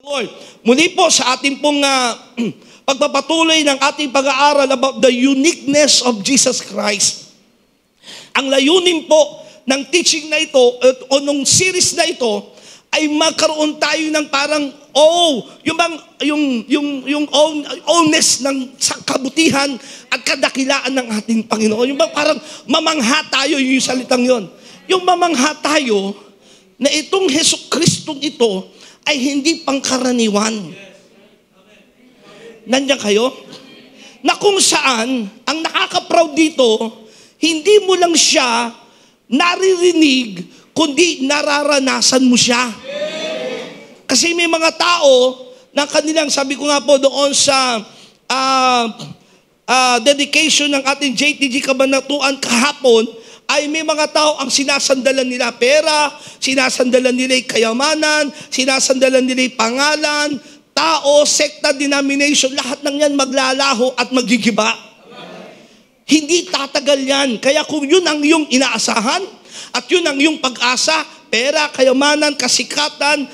Lord, muli po sa ating pong pagpapatuloy ng ating pag-aaral about the uniqueness of Jesus Christ. Ang layunin po ng teaching na ito o nung series na ito ay magkaroon tayo ng parang yung allness ng kabutihan at kadakilaan ng ating Panginoon. Yung bang parang mamangha tayo, yung salitang yon. Yung mamangha tayo na itong Jesucristong ito ay hindi pangkaraniwan. Nandiyan kayo? Na kung saan, ang nakaka-proud dito, hindi mo lang siya naririnig, kundi nararanasan mo siya. Kasi may mga tao na kanilang, sabi ko nga po doon sa dedication ng ating JTG Kabanatuan kahapon, ay may mga tao ang sinasandalan nila pera, sinasandalan nila kayamanan, sinasandalan nila pangalan, tao, sekta, denomination, lahat ng yan maglalaho at magigiba. Hindi tatagal yan. Kaya kung yun ang iyong inaasahan, at yun ang iyong pag-asa, pera, kayamanan, kasikatan,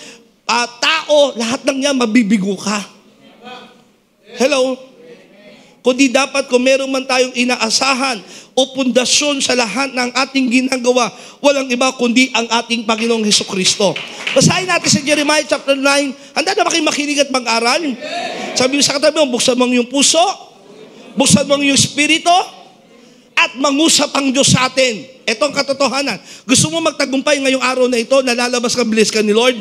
tao, lahat ng yan mabibigo ka. Hello? Kundi dapat kung meron man tayong inaasahan o pundasyon sa lahat ng ating ginagawa, walang iba kundi ang ating Panginoong Hesukristo. Basahin natin sa Jeremiah chapter 9. Handa na ba kayo makinig at mag-aral? Sabi mo sa katabi mo, buksan mo ang iyong puso, buksan mo ang iyong espiritu, at mangusap ang Diyos sa atin. Ito ang katotohanan. Gusto mo magtagumpay ngayong araw na ito, nalalabas ka, bilis ka ni Lord?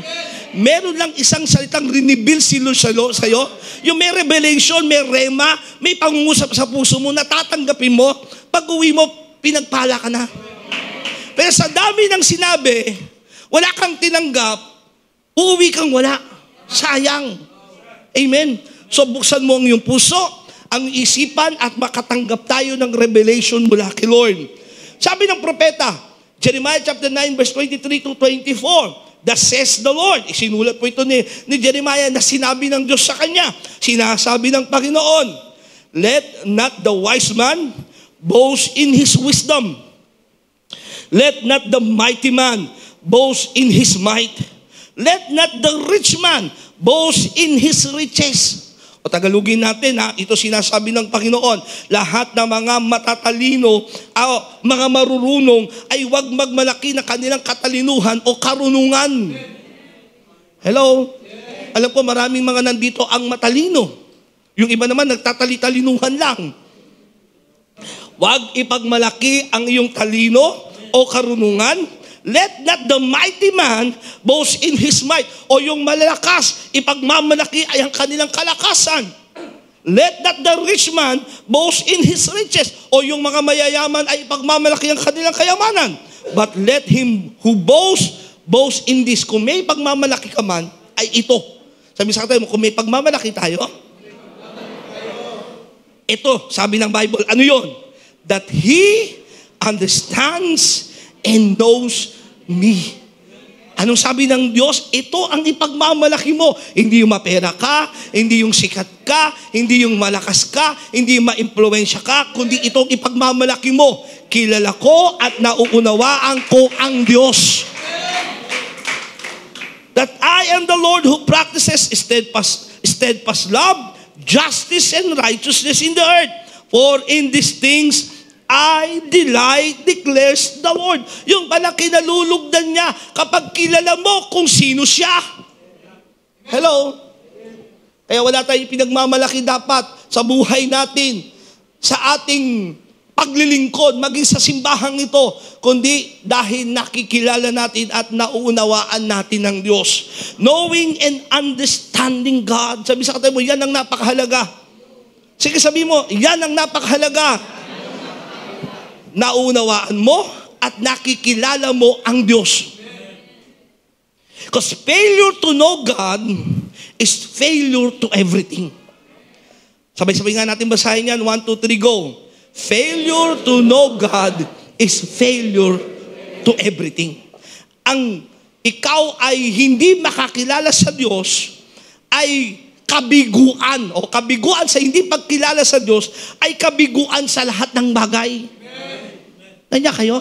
Meron lang isang salitang rinibil sa'yo. Yung may revelation, may rema, may pangungusap sa puso mo, natatanggapin mo, pag-uwi mo, pinagpala ka na. Pero sa dami ng sinabi, wala kang tinanggap, uuwi kang wala. Sayang. Amen? So buksan mo ang iyong puso, ang isipan at makatanggap tayo ng revelation mula kay Lord. Sabi ng propeta, Jeremiah chapter 9 verse 23 to 24, Thus says the Lord. Isinulat po ito ni Jeremiah na sinabi ng Diyos sa kanya. Sinasabi ng Panginoon, Let not the wise man boast in his wisdom. Let not the mighty man boast in his might. Let not the rich man boast in his riches. O Tagalogin natin ito sinasabi ng Panginoon, lahat ng mga matatalino, mga marurunong ay huwag magmalaki na kanilang katalinuhan o karunungan. Hello? Alam ko maraming mga nandito ang matalino. Yung iba naman nagtatalitalinuhan lang. Huwag ipagmalaki ang iyong talino o karunungan. Let not the mighty man boast in his might. O yung malalakas, ipagmamalaki ay ang kanilang kalakasan. Let not the rich man boast in his riches. O yung mga mayayaman ay ipagmamalaki ang kanilang kayamanan. But let him who boast in this. Kung may pagmamalaki ka man, ay ito. Sabi sa tayo mo, kung may pagmamalaki tayo, ito, sabi ng Bible, ano yun? That he understands and knows me. Anong sabi ng Diyos? Ito ang ipagmamalaki mo. Hindi yung mapera ka, hindi yung sikat ka, hindi yung malakas ka, hindi yung ma-impluensya ka, kundi itong ipagmamalaki mo. Kilala ko at nauunawaan ko ang Diyos. That I am the Lord who practices steadfast love, justice, and righteousness in the earth. For in these things I delight, declares the Lord. Yung pala kinalulugdan niya kapag kilala mo kung sino siya. Hello? Kaya wala tayong pinagmamalaki dapat sa buhay natin, sa ating paglilingkod, maging sa simbahang ito, kundi dahil nakikilala natin at nauunawaan natin ng Diyos. Knowing and understanding God. Sabi sa katabi mo, yan ang napakahalaga. Sige, sabi mo, yan ang napakahalaga. Naunawaan mo at nakikilala mo ang Diyos. Because failure to know God is failure to everything. Sabay-sabay nga natin basahin yan. 1, 2, 3, go. Failure to know God is failure to everything. Ang ikaw ay hindi makakilala sa Diyos ay kabiguan o kabiguan sa hindi pagkilala sa Diyos ay kabiguan sa lahat ng bagay. Nandiyan kayo?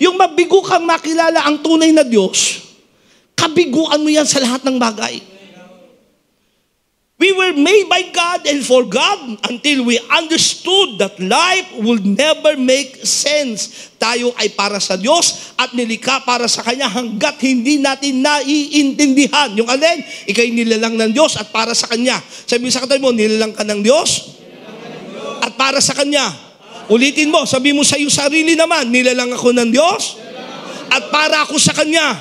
Yung mabigo kang makilala ang tunay na Diyos, kabiguan mo yan sa lahat ng bagay. We were made by God and for God until we understood that life would never make sense. Tayo ay para sa Diyos at nilikha para sa Kanya hanggat hindi natin naiintindihan. Yung alin, ikay nilalang ng Diyos at para sa Kanya. Sabi mo sa katabi mo, nilalang ka ng Diyos at para sa Kanya. Ulitin mo, sabi mo sa iyong sarili naman, nilalang ako ng Diyos at para ako sa Kanya.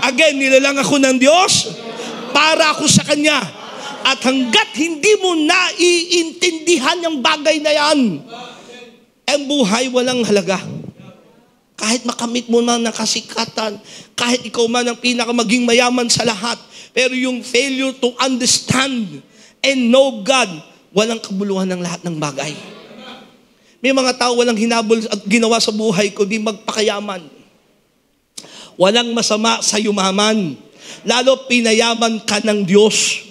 Again, nilalang ako ng Diyos para ako sa Kanya. At hanggat hindi mo naiintindihan yung bagay na yan, ang buhay walang halaga. Kahit makamit mo na nakasikatan, kahit ikaw man ang pinakamaging mayaman sa lahat, pero yung failure to understand and know God, walang kabuluhan ng lahat ng bagay. May mga tao walang hinabol at ginawa sa buhay ko, di magpakayaman. Walang masama sa yumaman, lalo pinayaman ka ng Diyos.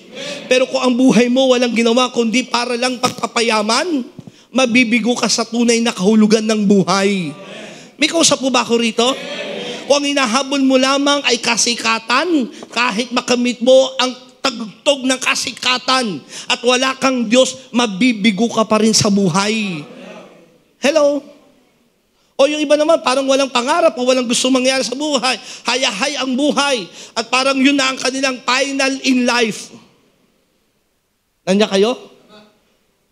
Pero kung ang buhay mo walang ginawa kundi para lang pagpapayaman, mabibigo ka sa tunay na kahulugan ng buhay. May kausap po ba ako rito? Kung ang hinahabol mo lamang ay kasikatan, kahit makamit mo ang tagtog ng kasikatan at wala kang Diyos, mabibigo ka pa rin sa buhay. Hello? O yung iba naman, parang walang pangarap o walang gusto mangyari sa buhay. Hayahay ang buhay. At parang yun na ang kanilang final in life. Nandiyan kayo?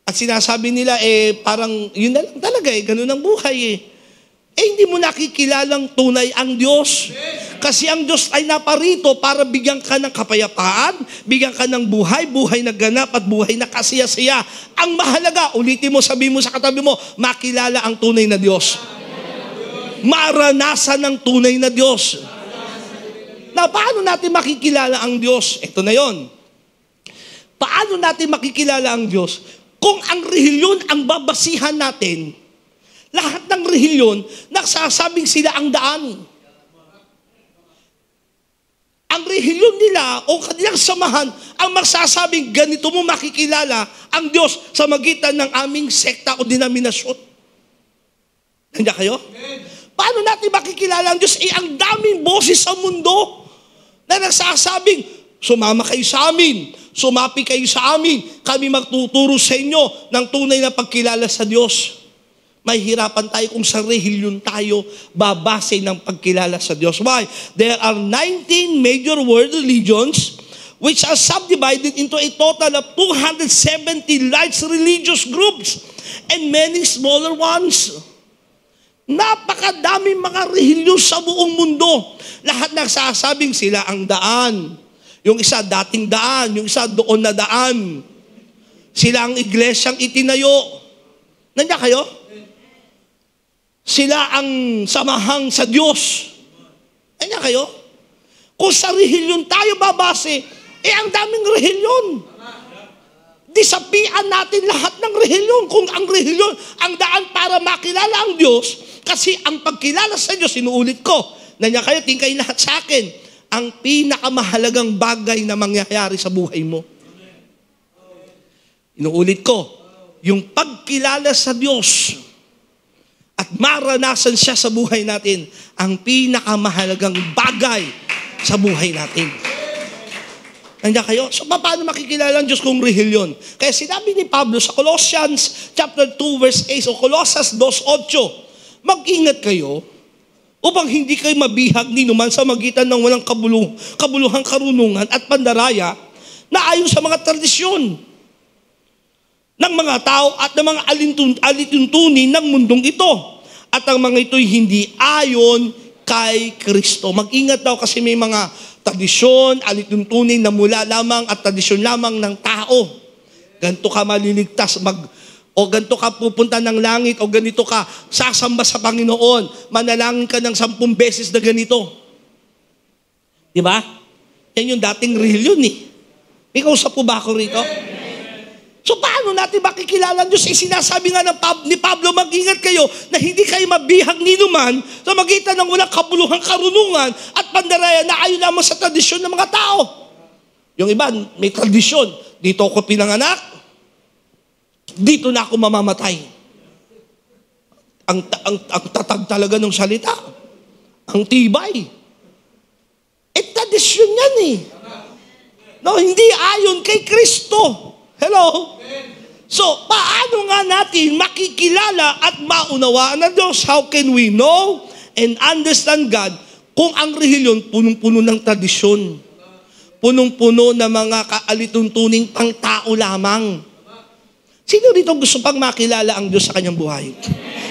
At sinasabi nila, parang yun na lang talaga ganun ang buhay hindi mo nakikilalang tunay ang Diyos. Kasi ang Diyos ay naparito para bigyan ka ng kapayapaan, bigyan ka ng buhay, buhay na ganap at buhay na kasiya-siya. Ang mahalaga, ulitin mo, sabi mo sa katabi mo, makilala ang tunay na Diyos. Maranasan ng tunay na Diyos. Na paano natin makikilala ang Diyos? Ito na yon. Paano natin makikilala ang Diyos? Kung ang relihiyon ang babasihan natin, lahat ng relihiyon, nagsasabing sila ang daan. Ang relihiyon nila o kanilang samahan, ang magsasabing ganito mo makikilala ang Diyos sa magitan ng aming sekta o denominasyon. Nandiyan kayo? Paano natin makikilala ang Diyos? Ang daming boses sa mundo na nagsasabing, sumama kayo sa amin, sumapi kayo sa amin, kami magtuturo sa inyo ng tunay na pagkilala sa Diyos. May hirapan tayo kung sa relihiyon tayo babase ng pagkilala sa Diyos. Why? There are 19 major world religions which are subdivided into a total of 270 large religious groups and many smaller ones. Napakadaming mga relihiyon sa buong mundo. Lahat nagsasabing sila ang daan. Yung isa dating daan, yung isa doon na daan. Sila ang iglesyang itinayo. Nandiyan kayo? Sila ang samahang sa Diyos. Nandiyan kayo? Kung sa relihiyon tayo babase, ang daming relihiyon. Disapian natin lahat ng relihiyon. Kung ang relihiyon, ang daan para makilala ang Diyos, kasi ang pagkilala sa Diyos, sinuulit ko, nandiyan kayo, tingkay lahat sa akin, ang pinakamahalagang bagay na mangyayari sa buhay mo. Inuulit ko, yung pagkilala sa Diyos at maranasan siya sa buhay natin, ang pinakamahalagang bagay sa buhay natin. Nandiyan kayo? So, paano makikilala ang Diyos kung relihiyon? Kaya sinabi ni Pablo sa Colossians chapter 2 verse 8 o Colossus 2:8, mag-ingat kayo upang hindi kayo mabihag ni numan sa magitan ng walang kabuluhang karunungan at pandaraya na ayon sa mga tradisyon ng mga tao at ng mga alituntunin ng mundong ito. At ang mga ito'y hindi ayon kay Kristo. Mag-ingat daw kasi may mga tradisyon, alituntunin na mula lamang at tradisyon lamang ng tao. Ganito ka maliligtas, o ganito ka pupunta ng langit, o ganito ka sasamba sa Panginoon, manalangin ka ng 10 beses na ganito. Di ba? Yan yung dating relihiyon May kausap po ba ako rito? So paano natin makikilala ang Diyos? Sinasabi nga ni Pablo, mag-ingat kayo na hindi kayo mabihag ni numan sa magitan ng walang kabuluhang karunungan at pandaraya na ayon lamang sa tradisyon ng mga tao. Yung iba, may tradisyon. Dito ako pinanganak, dito na ako mamamatay. Ang tatag talaga ng salita. Ang tibay. Tradisyon yan No, hindi ayon kay Kristo. Hello? So, paano nga natin makikilala at maunawaan ng Diyos? How can we know and understand God kung ang relihiyon punong-puno ng tradisyon? Punong-puno ng mga kaalituntuning pang-tao lamang. Sino dito gusto pang makilala ang Diyos sa kanyang buhay?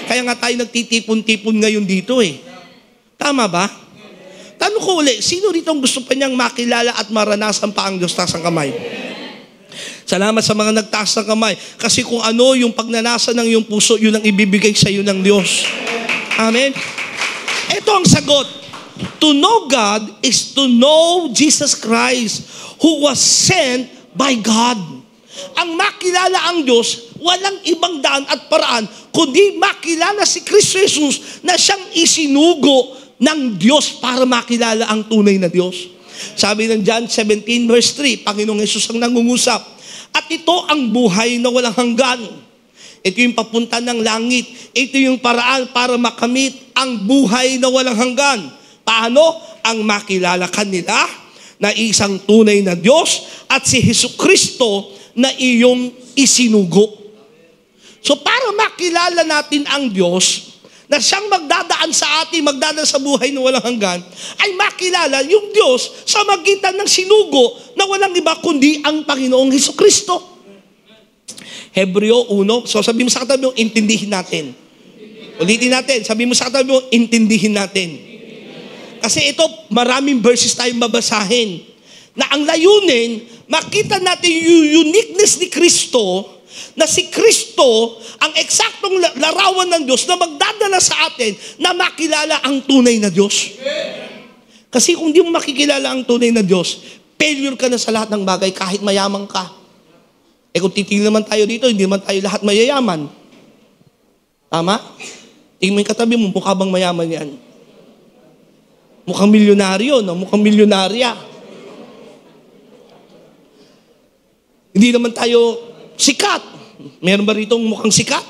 Kaya nga tayo nagtitipon-tipon ngayon dito eh. Tama ba? Tanong ko ulit, sino dito gusto pa niyang makilala at maranasan pa ang Diyos? Taas ang kamay. Salamat sa mga nagtaas ng kamay. Kasi kung ano yung pagnanasa ng iyong puso, yun ang ibibigay sa iyo ng Diyos. Amen? Ito ang sagot. To know God is to know Jesus Christ who was sent by God. Ang makilala ang Diyos, walang ibang daan at paraan, kundi makilala si Kristo Jesus na siyang isinugo ng Diyos para makilala ang tunay na Diyos. Sabi ng John 17 verse 3, Panginoong Jesus ang nangungusap. At ito ang buhay na walang hanggan. Ito yung papunta ng langit. Ito yung paraan para makamit ang buhay na walang hanggan. Paano? Ang makilala kanila na isang tunay na Diyos at si Jesucristo na iyong isinugo. So para makilala natin ang Diyos na siyang magdadaan sa atin, magdadaan sa buhay na walang hanggan, ay makilala yung Diyos sa magitan ng sinugo na walang iba kundi ang Panginoong Jesucristo. Hebreo 1, so sabi mo sa katabi mo, intindihin natin. Ulitin natin, sabi mo sa katabi mo, intindihin natin. Kasi ito, maraming verses tayong babasahin na ang layunin, makita natin yung uniqueness ni Kristo, na si Kristo ang eksaktong larawan ng Diyos na magdadala sa atin na makilala ang tunay na Diyos. Kasi kung di mo makikilala ang tunay na Diyos, failure ka na sa lahat ng bagay kahit mayaman ka. Eh kung titingin naman tayo dito, hindi naman tayo lahat mayayaman. Tama? Tingin mo yung katabi mo, mukha bang mayaman yan? Mukhang milyonaryo, no? Mukhang milyonarya. Hindi naman tayo sikat. Meron ba rito mukhang sikat?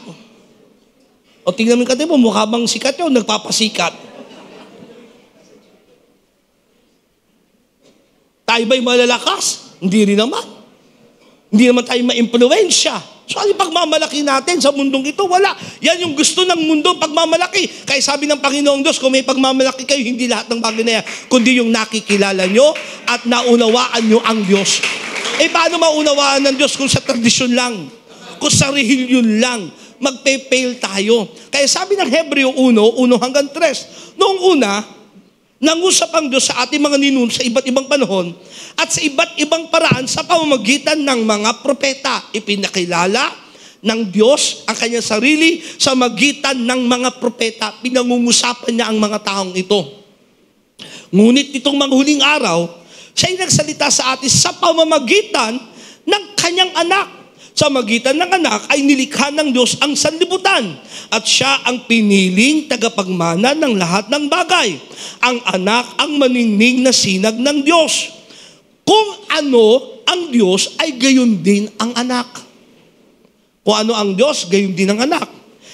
O tingnan mo yung mo, mukha bang sikat yun? Nagpapasikat. Tayo ba'y malalakas? Hindi rin naman. Hindi naman tayo ma-impluensya. So ano yung pagmamalaki natin sa mundong ito? Wala. Yan yung gusto ng mundo, pagmamalaki. Kaya sabi ng Panginoong Diyos, kung may pagmamalaki kayo, hindi lahat ng bagay na yan, kundi yung nakikilala nyo at naunawaan nyo ang Diyos. Eh, paano maunawaan ng Diyos kung sa tradisyon lang? Kung sa relihiyon lang? Magpe-fail tayo. Kaya sabi ng Hebreo 1 hanggang 3, noong una, nangusap ang Diyos sa ating mga ninuno sa iba't ibang panahon at sa iba't ibang paraan sa pamamagitan ng mga propeta. Ipinakilala ng Diyos ang kanyang sarili sa magitan ng mga propeta. Pinangungusapan niya ang mga taong ito. Ngunit itong mga huling araw, siya'y nagsalita sa atin sa pamamagitan ng kanyang anak. Sa magitan ng anak ay nilikha ng Diyos ang sanlibutan at siya ang piniling tagapagmana ng lahat ng bagay. Ang anak ang maningning na sinag ng Diyos. Kung ano ang Diyos ay gayon din ang anak. Kung ano ang Diyos, gayon din ang anak.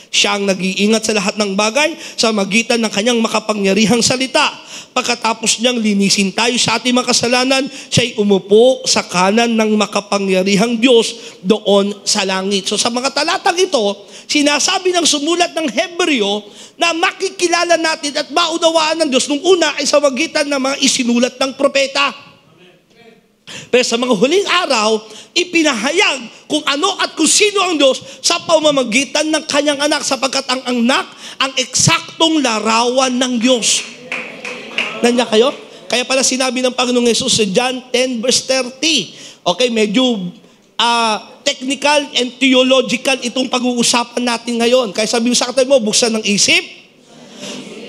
Siya ang nag-iingat sa lahat ng bagay sa magitan ng kanyang makapangyarihang salita. Pagkatapos niyang linisin tayo sa ating mga kasalanan, siya'y umupo sa kanan ng makapangyarihang Diyos doon sa langit. So sa mga talatang ito, sinasabi ng sumulat ng Hebreo na makikilala natin at maunawaan ng Diyos nung una ay sa magitan ng mga isinulat ng propeta. Pero sa mga huling araw, ipinahayag kung ano at kung sino ang Diyos sa pamamagitan ng kanyang anak sapagkat ang anak ang eksaktong larawan ng Diyos. Nandiyan kayo? Kaya pala sinabi ng Panginoong Jesus sa John 10 verse 30. Okay, medyo technical and theological itong pag-uusapan natin ngayon. Kaya sabi mo sa katabi mo, buksan ng isip,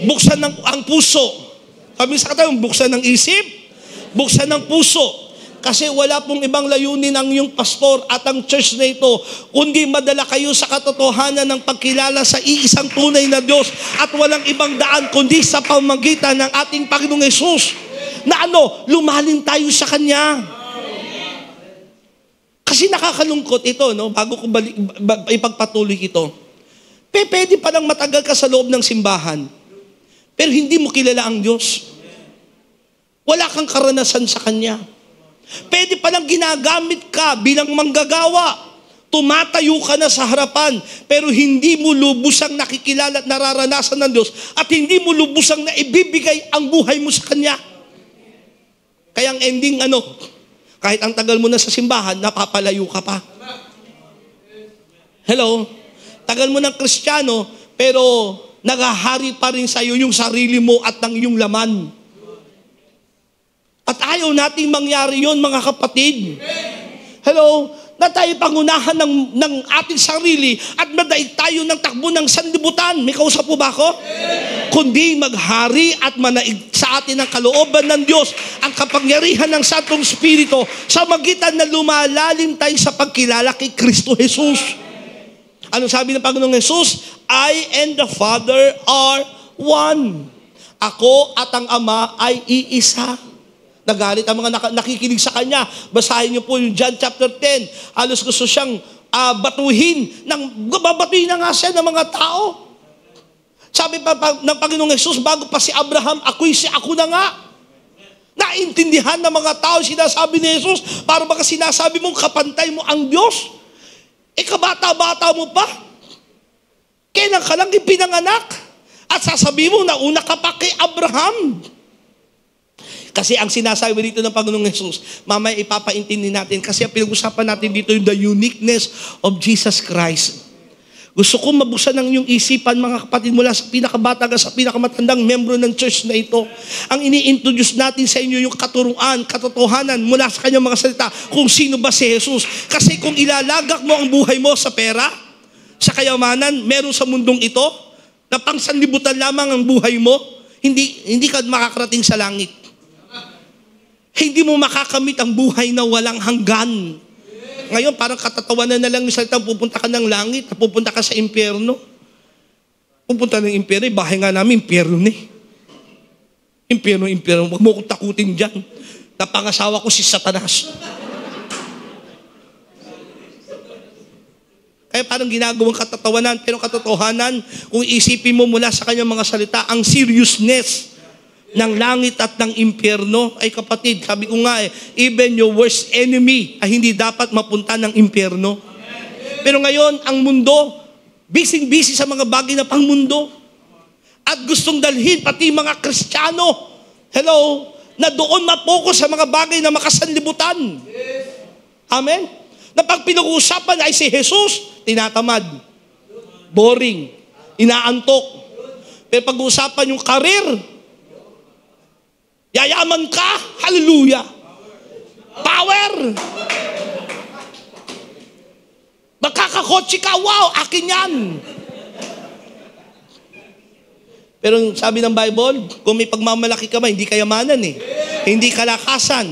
buksan ang puso. Sabi mo sa katabi mo, buksan ng isip, buksan ng puso. Kasi wala pong ibang layunin ang iyong pastor at ang church na ito, kundi madala kayo sa katotohanan ng pagkilala sa iisang tunay na Diyos at walang ibang daan kundi sa pamamagitan ng ating Panginoong Hesus na lumalim tayo sa Kanya. Kasi nakakalungkot ito, no? Bago ko ipagpatuloy ito. Pwede pa lang matagal ka sa loob ng simbahan, pero hindi mo kilala ang Diyos. Wala kang karanasan sa Kanya. Pwede palang ginagamit ka bilang manggagawa. Tumatayo ka na sa harapan, pero hindi mo lubusang nakikilala at nararanasan ng Diyos at hindi mo lubusang na ibibigay ang buhay mo sa Kanya. Kaya ang ending kahit ang tagal mo na sa simbahan, napapalayo ka pa. Hello? Tagal mo ng Kristiyano, pero nagahari pa rin sa iyo yung sarili mo at ang iyong laman. At ayaw nating mangyari yon, mga kapatid. Hello? Na tayo pangunahan ng ating sarili at madaig tayo ng takbo ng sanlibutan. May kausap po ba ako? Kundi maghari at manaig sa atin ang kalooban ng Diyos, ang kapangyarihan ng Santong Espiritu sa magitan na lumalalim tayo sa pagkilala kay Kristo Jesus. Ano sabi ng Panginoong Jesus? I and the Father are one. Ako at ang Ama ay iisa. Nagalit ang mga nakikinig sa Kanya. Basahin niyo po yung John chapter 10. Halos gusto siyang babatuhin na nga siya ng mga tao. Sabi pa ng Panginoong Jesus, bago pa si Abraham, ako na nga. Naintindihan ng mga tao sinasabi ni Jesus, para baka sinasabi mong kapantay mo ang Diyos. Kabata-bata mo pa. Kailan ka lang ipinanganak? At sasabihin mo, nauna ka pa kay Abraham. Kasi ang sinasabi dito ng Panginoong Jesus, mamaya ipapaintindi natin, kasi ang pinag-usapan natin dito yung the uniqueness of Jesus Christ. Gusto ko mabusan ng iyong isipan, mga kapatid, mula sa pinakabata hanggang sa pinakamatandang membro ng church na ito. Ang ini-introduce natin sa inyo yung katuruan, katotohanan mula sa kanyang mga salita kung sino ba si Jesus. Kasi kung ilalagak mo ang buhay mo sa pera, sa kayamanan, meron sa mundong ito, na pangsanlibutan lamang ang buhay mo, hindi ka makakarating sa langit. Hindi mo makakamit ang buhay na walang hanggan. Ngayon, parang katatawanan na lang yung salita, pupunta ka ng langit, pupunta ka sa impyerno. Pupunta ng impyerno, bahay nga namin, impyerno ni. Impyerno, huwag mo kong takutin dyan. Napangasawa ko si Satanas. Kaya parang ginagawang katatawanan, pero katotohanan, kung isipin mo mula sa kanyang mga salita, ang seriousness ng langit at ng impyerno, ay kapatid, sabi ko nga even your worst enemy ay hindi dapat mapunta ng impyerno. Pero ngayon, ang mundo, busy sa mga bagay na pangmundo. At gustong dalhin pati mga Kristiyano, na doon mapokus sa mga bagay na makasanlibutan. Amen? Na pag pinag-uusapan ay si Jesus, tinatamad. Boring. Inaantok. Pero pag-uusapan yung karir, yayaman ka, hallelujah. Power. Magkakakotse ka, wow, akin yan. Pero sabi ng Bible, kung may pagmamalaki ka ba, hindi kayamanan Hindi kalakasan,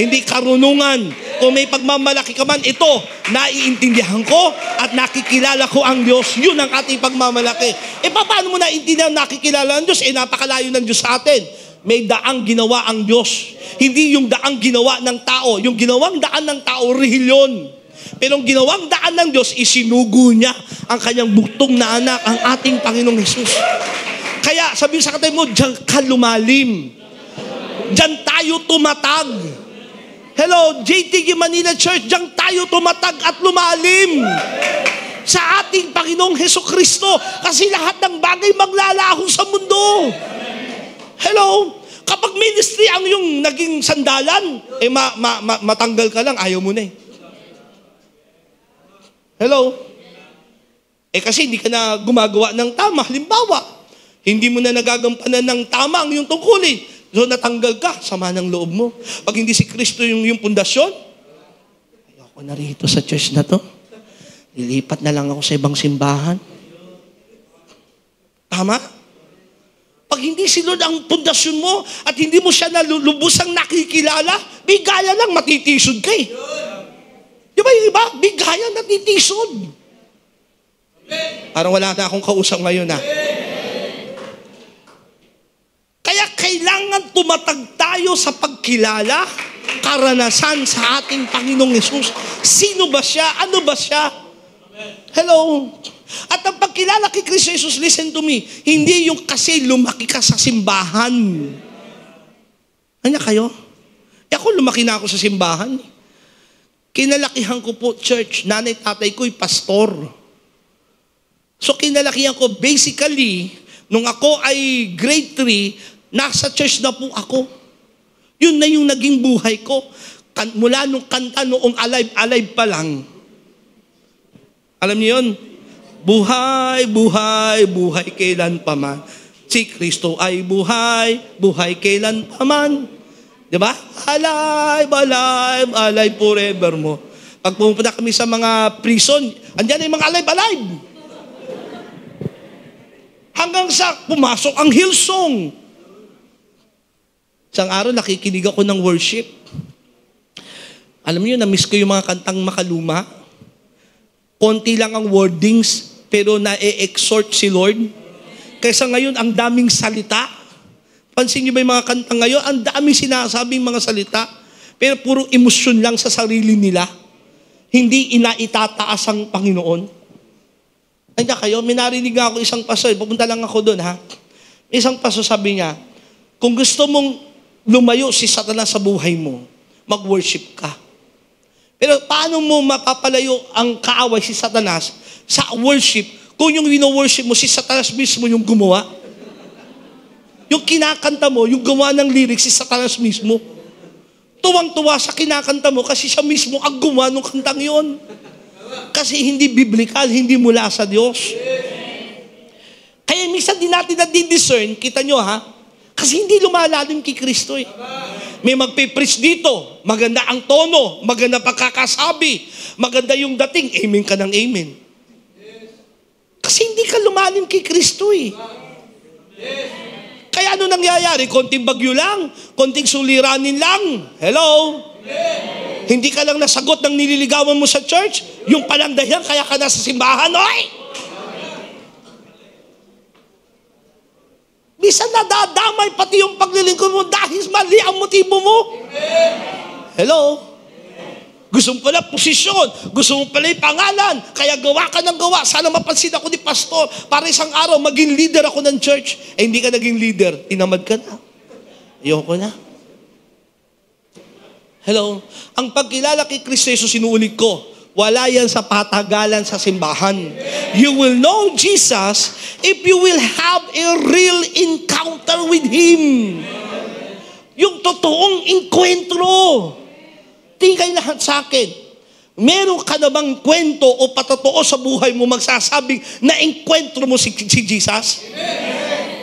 hindi karunungan. Kung may pagmamalaki ka man, ito, naiintindihan ko at nakikilala ko ang Diyos. Yun ang ating pagmamalaki. Paano mo naiintindihan nakikilala ang Diyos? Napakalayo ng Diyos sa atin. May daang ginawa ang Diyos. Hindi yung daang ginawa ng tao. Yung ginawang daan ng tao, rehilyon. Pero yung ginawang daan ng Diyos, isinugo niya ang kanyang buktong na anak, ang ating Panginoong Jesus. Kaya, sabi sa katay mo, diyan ka lumalim. Diyan tayo tumatag. Hello, JTG Manila Church, diyan tayo tumatag at lumalim sa ating Panginoong Hesukristo. Kasi lahat ng bagay maglalaho sa mundo. Hello? Kapag ministry ang yung naging sandalan, matanggal ka lang, ayaw mo na Hello? Kasi hindi ka na gumagawa ng tama. Halimbawa, hindi mo na nagagampanan ng tama ang yung tungkulin. So natanggal ka, sama ng loob mo. Pag hindi si Kristo yung pundasyon, ayoko na rito sa church na to. Lilipat na lang ako sa ibang simbahan. Tama? Pag hindi si Lord ang pundasyon mo at hindi mo siya lubusang nakikilala, bigaya lang, matitisod ka Di ba yung iba? Bigaya, natitisod. Parang wala na akong kausap ngayon Kaya kailangan tumatag tayo sa pagkilala, karanasan sa ating Panginoong Yesus. Sino ba siya? Ano ba siya? Hello? At ang pagkilala kay Kristo Jesus, listen to me, hindi yung kasi lumaki ka sa simbahan. Ano kayo? Ako, lumaki na ako sa simbahan. Kinalakihan ko po, church, nanay, tatay ko'y pastor. So kinalakihan ko, basically, nung ako ay grade 3, nasa church na po ako. Yun na yung naging buhay ko. Mula nung kanta noong alive pa lang. Alam niyo yun? Buhay, buhay, buhay kailan pa man. Si Kristo ay buhay, buhay kailan pa man. Diba? Alive, alive, alive forever mo. Pag pumunta kami sa mga prison, andyan ay mga alive, alive. Hanggang sa pumasok ang Hillsong. Isang araw, nakikinig ako ng worship. Alam niyo, na-miss ko yung mga kantang makaluma. Konti lang ang wordings, pero na-exhort si Lord. Kaysa ngayon, ang daming salita. Pansin niyo ba yung mga kanta ngayon? Ang daming sinasabing mga salita, pero puro emosyon lang sa sarili nila. Hindi inaitataas ang Panginoon. Nandiyan kayo, minarinig ako isang paso, pupunta lang ako doon, ha? Isang paso sabi niya, kung gusto mong lumayo si Satanas sa buhay mo, mag-worship ka. Pero paano mo mapapalayo ang kaaway si Satanas sa worship kung yung wino-worship mo, si Satanas mismo yung gumawa? Yung kinakanta mo, yung gawa ng lyrics, si Satanas mismo. Tuwang-tuwa sa kinakanta mo kasi siya mismo ang gumawa ng kantang yon. Kasi hindi biblical, hindi mula sa Diyos. Kaya minsan din natin na-discern, kita nyo ha, kasi hindi lumalalim kay Kristo eh. May magpipreach dito, maganda ang tono, maganda pagkakasabi, maganda yung dating, amen ka ng amen. Kasi hindi ka lumalim kay Kristo eh. Kaya ano nangyayari? Konting bagyo lang, konting suliranin lang. Hello? Hindi ka lang nasagot ng nililigawan mo sa church, yung palang dahilan kaya ka nasa simbahan, oy! Bisan nadadamay pati yung paglilingkod mo dahil mali ang motibo mo. Hello? Gusto mo pala posisyon, gusto mo pala yung pangalan, kaya gawa ka ng gawa. Sana mapansin ako ni pastor para isang araw maging leader ako ng church. Eh hindi ka naging leader, tinamad ka na. Ayoko na. Hello? Ang pagkilala kay Kristo Jesus, sinuulit ko, wala yan sa patagalan sa simbahan. You will know Jesus if you will have a real encounter with Him. Yung totoong enkwentro. Tingay lahat sa akin. Meron ka na bang kwento o patotoo sa buhay mo magsasabing na enkwentro mo si Jesus?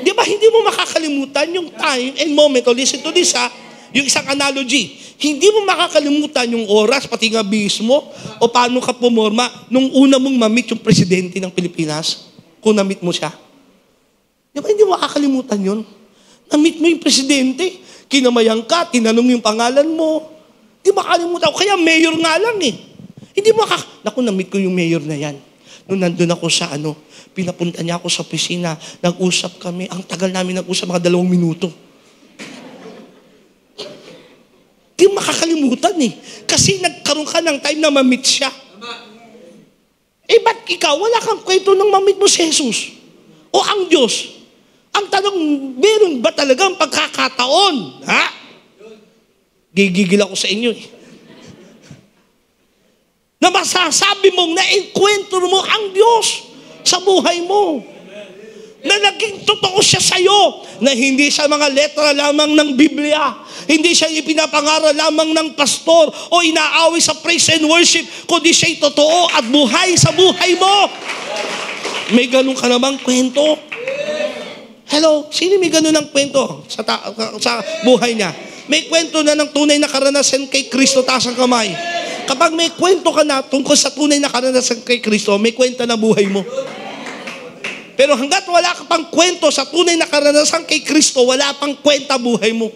Di ba hindi mo makakalimutan yung time and moment, o listen to this ha, yung isang analogy. Hindi mo makakalimutan yung oras, pati nga bihis mo, o paano ka pumorma nung una mong ma-meet yung presidente ng Pilipinas, kung na-meet mo siya. Di ba hindi mo makakalimutan yun? Na-meet mo yung presidente, kinamayang ka, tinanong yung pangalan mo, hindi mo makakalimutan. Kaya mayor nga lang eh. Hindi mo naku, na-meet ko yung mayor na yan. Nung nandun ako sa pinapunta niya ako sa opisina, nag-usap kami, ang tagal namin nag-usap, mga 2 minuto. Hindi mo makakalimutan eh. Kasi nagkaroon ka ng time na ma-meet siya. Eh ba't ikaw, wala kang kwento nang ma-meet mo si Jesus? O ang Diyos? Ang tanong, meron ba talagang pagkakataon? Ha? Gigigil ako sa inyo eh. Na masasabi mong na-enkwentro mo ang Diyos sa buhay mo. Na naging totoo siya sa'yo. Na hindi siya mga letra lamang ng Biblia. Hindi siya ipinapangaral lamang ng pastor o inaaway sa praise and worship, kundi siya'y totoo at buhay sa buhay mo. May ganun ka namang kwento. Hello? Sino may ganun ng kwento sa buhay niya? May kwento na ng tunay na karanasan kay Kristo, taas ang kamay. Kapag may kwento ka na tungkol sa tunay na karanasan kay Kristo, may kwenta na buhay mo. Pero hanggat wala ka pang kwento sa tunay na karanasan kay Kristo, wala pang kwenta buhay mo.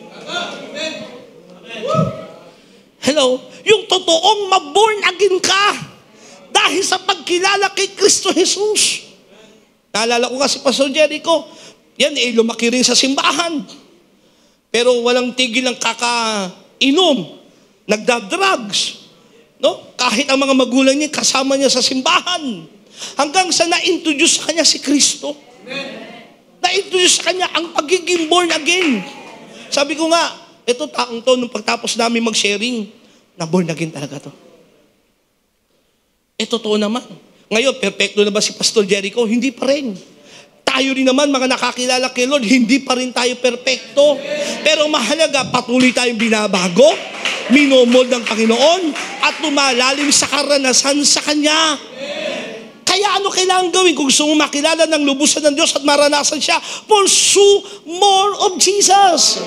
Hello? Yung totoong ma-born again ka dahil sa pagkilala kay Kristo Jesus. Naalala ko kasi Pastor Jericho, yan lumaki rin sa simbahan. Pero walang tigil ang kakainom, nagda-drugs. No? Kahit ang mga magulang niya, kasama niya sa simbahan. Hanggang sa na-introduce sa kanya si Kristo. Na-introduce sa kanya ang pagiging born again. Sabi ko nga, ito taong to, nung pagtapos namin mag-sharing, na born again talaga to. Totoo naman. Ngayon, perfecto na ba si Pastor Jericho? Hindi pa rin. Tayo rin naman, mga nakakilala kay Lord, hindi pa rin tayo perfecto. Pero mahalaga, patuloy tayong binabago, minomold ng Panginoon, at lumalalim sa karanasan sa Kanya. Kaya ano kailangan gawin? Kung gusto mo makilala ng lubusan ng Diyos at maranasan siya, pursue more of Jesus.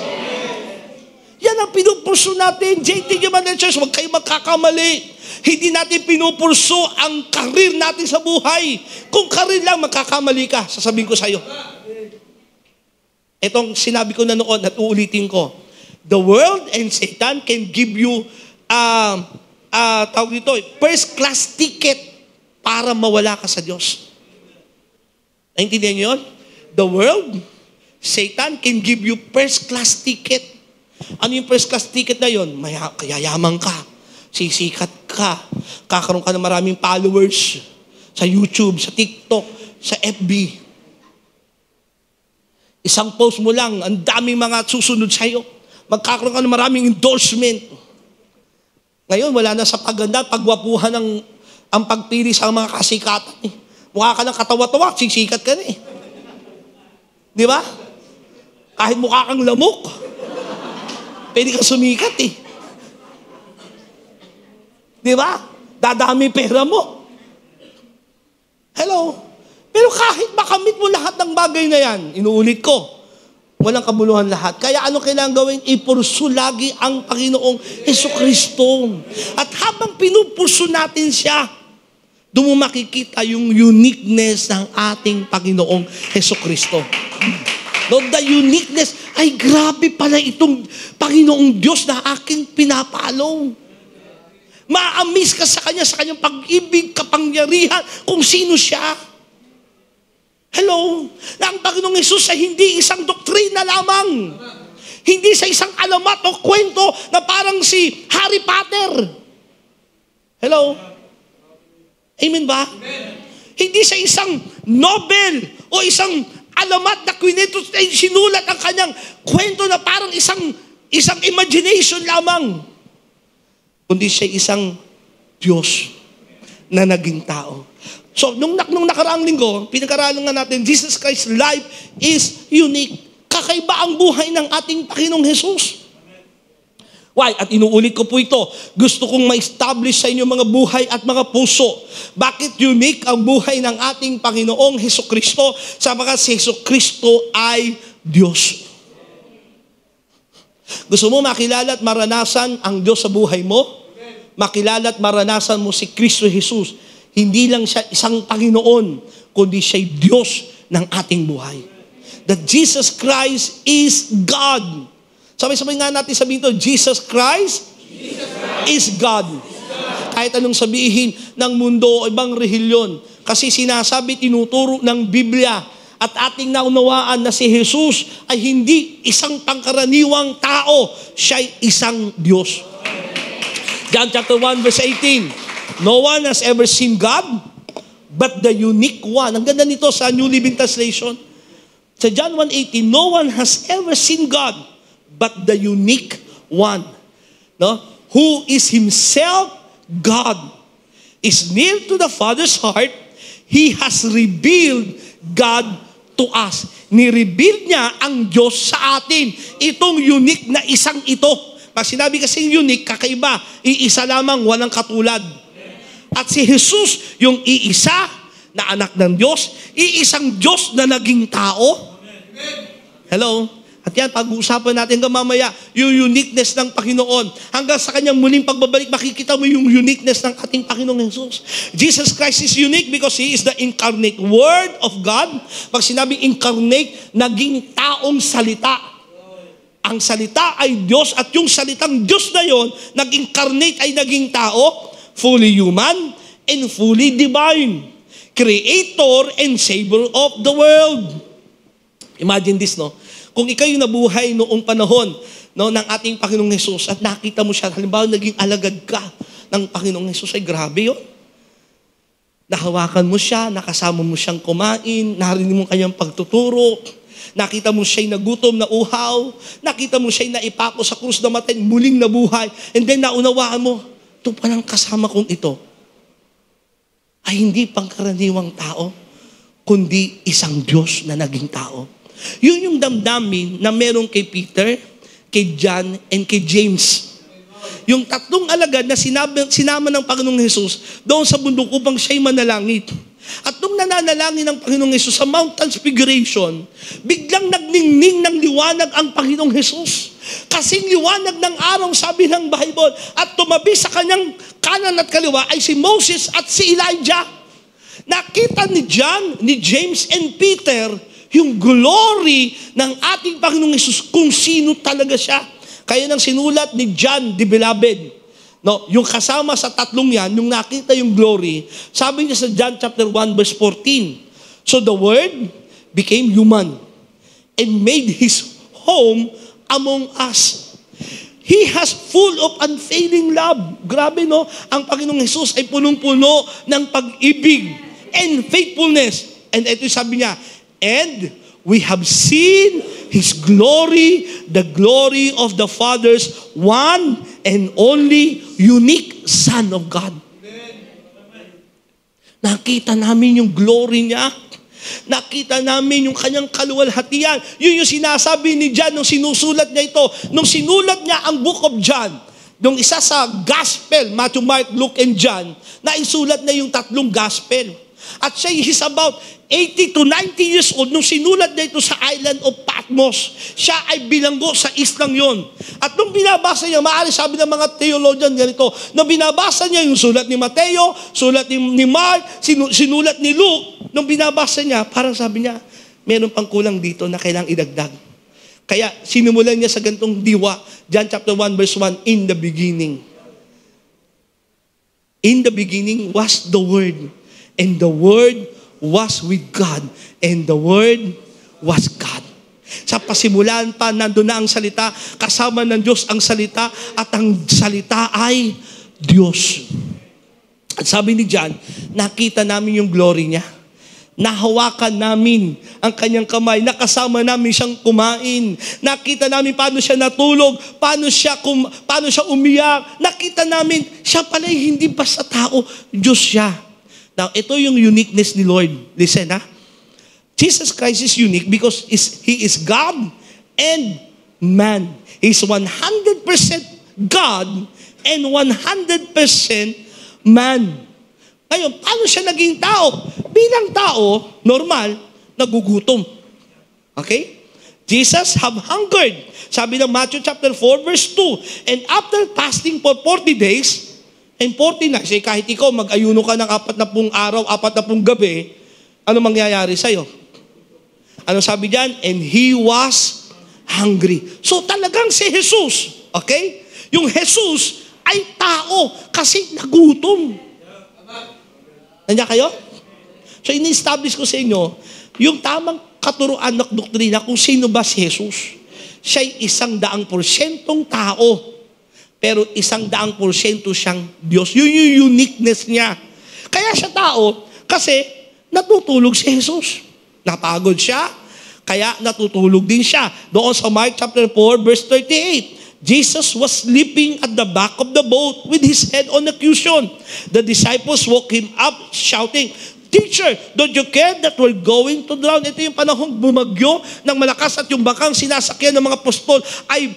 Yan ang pinupurso natin. JT Gimanan Church, huwag kayo magkakamali. Hindi natin pinupurso ang karir natin sa buhay. Kung karir lang, magkakamali ka. Sasabihin ko sa iyo. Itong sinabi ko na noon at uulitin ko. The world and Satan can give you tawag dito, first class ticket para mawala ka sa Diyos. Naintindihan niyo yun? The world, Satan can give you first class ticket. Ano yung first class ticket na yun? Kayayaman ka, sisikat ka, kakaroon ka ng maraming followers sa YouTube, sa TikTok, sa FB. Isang post mo lang, ang daming mga susunod sa'yo. Magkakaroon ka ng maraming endorsement. Ngayon, wala na sa paganda, pagwapuhan ang pagpili sa mga kasikatan. Mukha ka ng katawa-tawa, sisikat ka na eh. Di ba? Kahit mukha kang lamok, pwede ka sumikat eh. Di ba? Dadami pera mo. Hello? Pero kahit makamit mo lahat ng bagay na yan, inuulit ko, walang kabuluhan lahat. Kaya ano kailangan gawin? Ipursu lagi ang Panginoong Hesukristo. At habang pinupursu natin siya, doon mo makikita yung uniqueness ng ating Panginoong Hesukristo. No, the uniqueness, ay grabe pala itong Panginoong Diyos na aking pinapalo. Ma-amaze ka sa Kanya, sa Kanyang pag-ibig, kapangyarihan, kung sino siya. Hello? Na ang Panginoong Hesus ay hindi isang doktrina lamang. Hindi sa isang alamat o kwento na parang si Harry Potter. Hello? Amen ba? Amen. Hindi sa isang novel o isang alamat na kwento ay sinulat ang kanyang kwento na parang isang imagination lamang. Kundi siya isang Diyos na naging tao. So, nung nakaraang linggo, pinag-aralan nga natin, Jesus Christ's life is unique. Kakaiba ang buhay ng ating Panginoong Hesus. Why? At inuulit ko po ito. Gusto kong ma-establish sa inyo mga buhay at mga puso. Bakit unique ang buhay ng ating Panginoong Hesukristo? Sapagkat si Hesukristo ay Diyos. Gusto mo makilala at maranasan ang Diyos sa buhay mo? Makilala at maranasan mo si Kristo Jesus. Hindi lang siya isang Panginoon, kundi siya'y Diyos ng ating buhay. That Jesus Christ is God. Sabay-sabay nga natin sabihin ito, Jesus Christ is God. Kahit anong sabihin ng mundo o ibang relihiyon. Kasi sinasabi, tinuturo ng Biblia at ating naunawaan na si Jesus ay hindi isang pangkaraniwang tao. Siya'y isang Diyos. John chapter 1 verse 18. No one has ever seen God but the unique one. Ang ganda nito sa New Living Translation. Sa John 1:18, no one has ever seen God but the unique one, no? Who is himself God, is near to the Father's heart. He has revealed God to us. Ni-reveal niya ang Diyos sa atin. Itong unique na isang ito. Pag sinabi kasing unique, kakaiba, iisa lamang, walang katulad. At si Jesus, yung iisa na anak ng Diyos, iisang Diyos na naging tao. Hello? At yan, pag-uusapan natin hanggang mamaya, yung uniqueness ng Panginoon. Hanggang sa kanyang muling pagbabalik, makikita mo yung uniqueness ng ating Panginoong Jesus. Jesus Christ is unique because He is the incarnate Word of God. Pag sinabing incarnate, naging taong salita. Ang salita ay Diyos at yung salitang Diyos na yon, nag-incarnate ay naging tao, fully human and fully divine. Creator and Savior of the world. Imagine this, no? Kung ikaw yung nabuhay noong panahon, no, ng ating Panginoong Hesus at nakita mo siya, halimbawa naging alagad ka ng Panginoong Hesus, ay grabe yun. Nahawakan mo siya, nakasama mo siyang kumain, narinig mo kanyang pagtuturo, Nakita mo siya'y nagutom na uhaw. Nakita mo siya'y naipako sa krus na matay, muling nabuhay. And then naunawaan mo, ito palang kasama kong ito ay hindi pangkaraniwang tao, kundi isang Diyos na naging tao. Yun yung damdamin na meron kay Peter, kay John, and kay James. Yung tatlong alagad na sinama ng Panginoong Hesus doon sa bundok upang siya'y manalangit. At nung nananalangin ng Panginoong Hesus sa Mount Transfiguration, biglang nagningning ng liwanag ang Panginoong Hesus. Kasing liwanag ng araw, sabi ng Bible, at tumabi sa kanyang kanan at kaliwa ay si Moses at si Elijah. Nakita ni John, ni James, and Peter yung glory ng ating Panginoong Hesus kung sino talaga siya. Kaya nang sinulat ni John the Beloved, no, yung kasama sa tatlong yan, yung nakita yung glory, sabi niya sa John chapter 1 verse 14, so the Word became human and made His home among us. He has full of unfailing love. Grabe, no? Ang Panginoong Hesus ay punong-puno ng pag-ibig and faithfulness. And ito sabi niya, and we have seen His glory, the glory of the Father's one and only unique Son of God. Nakita namin yung glory niya. Nakita namin yung kanyang kaluwalhatian. Yun yung sinasabi ni John nung sinusulat niya ito. Nung sinulat niya ang Book of John, nung isa sa Gospel, Matthew, Mark, Luke, and John, na isulat na yung tatlong Gospel. At siya, he's about 80 to 90 years old nung sinulat na ito sa island of Patmos. Siya ay bilanggo sa islang yon. At nung binabasa niya, maaari sabi ng mga theologian ganito, nung binabasa niya yung sulat ni Mateo, sulat ni Mark, sinulat ni Luke, nung binabasa niya, parang sabi niya, meron pang kulang dito na kailangang idagdag. Kaya sinimulan niya sa gantong diwa, John chapter 1 verse 1, in the beginning. In the beginning was the Word, and the Word was with God, and the Word was God. Sa pasimulan pa, nandun na ang salita, kasama ng Diyos ang salita, at ang salita ay Diyos. At sabi ni John, nakita namin yung glory niya. Nahawakan namin ang kanyang kamay, nakasama namin siyang kumain. Nakita namin paano siya natulog, paano siya umiyak. Nakita namin, siya pala'y hindi basta tao, Diyos siya. Now, ito yung uniqueness ni Lord. Listen, ha? Jesus Christ is unique because He is God and man. He's 100% God and 100% man. Ngayon, paano siya naging tao? Bilang tao, normal, nagugutom. Okay? Jesus have hungered. Sabi ng Matthew chapter 4 verse 2, and after fasting for 40 days, and 40 nights, kahit ikaw mag-ayuno ka ng 40 araw, 40 gabi, ano mangyayari sa'yo? Ano sabi diyan? And He was hungry. So talagang si Jesus, okay? Yung Jesus ay tao kasi nagutom. Nandiyan kayo? So ini-establish ko sa inyo, yung tamang katuruan ng doktrina kung sino ba si Jesus. Siya'y 100% tao, pero 100% siyang Diyos. Yun yung uniqueness niya. Kaya siya tao, kasi natutulog si Jesus. Napagod siya, kaya natutulog din siya. Doon sa Mark chapter 4, verse 38, Jesus was sleeping at the back of the boat with his head on a cushion. The disciples woke him up shouting, Teacher, don't you care that we're going to drown? Ito yung panahong bumagyo ng malakas at yung bakang sinasakyan ng mga apostol ay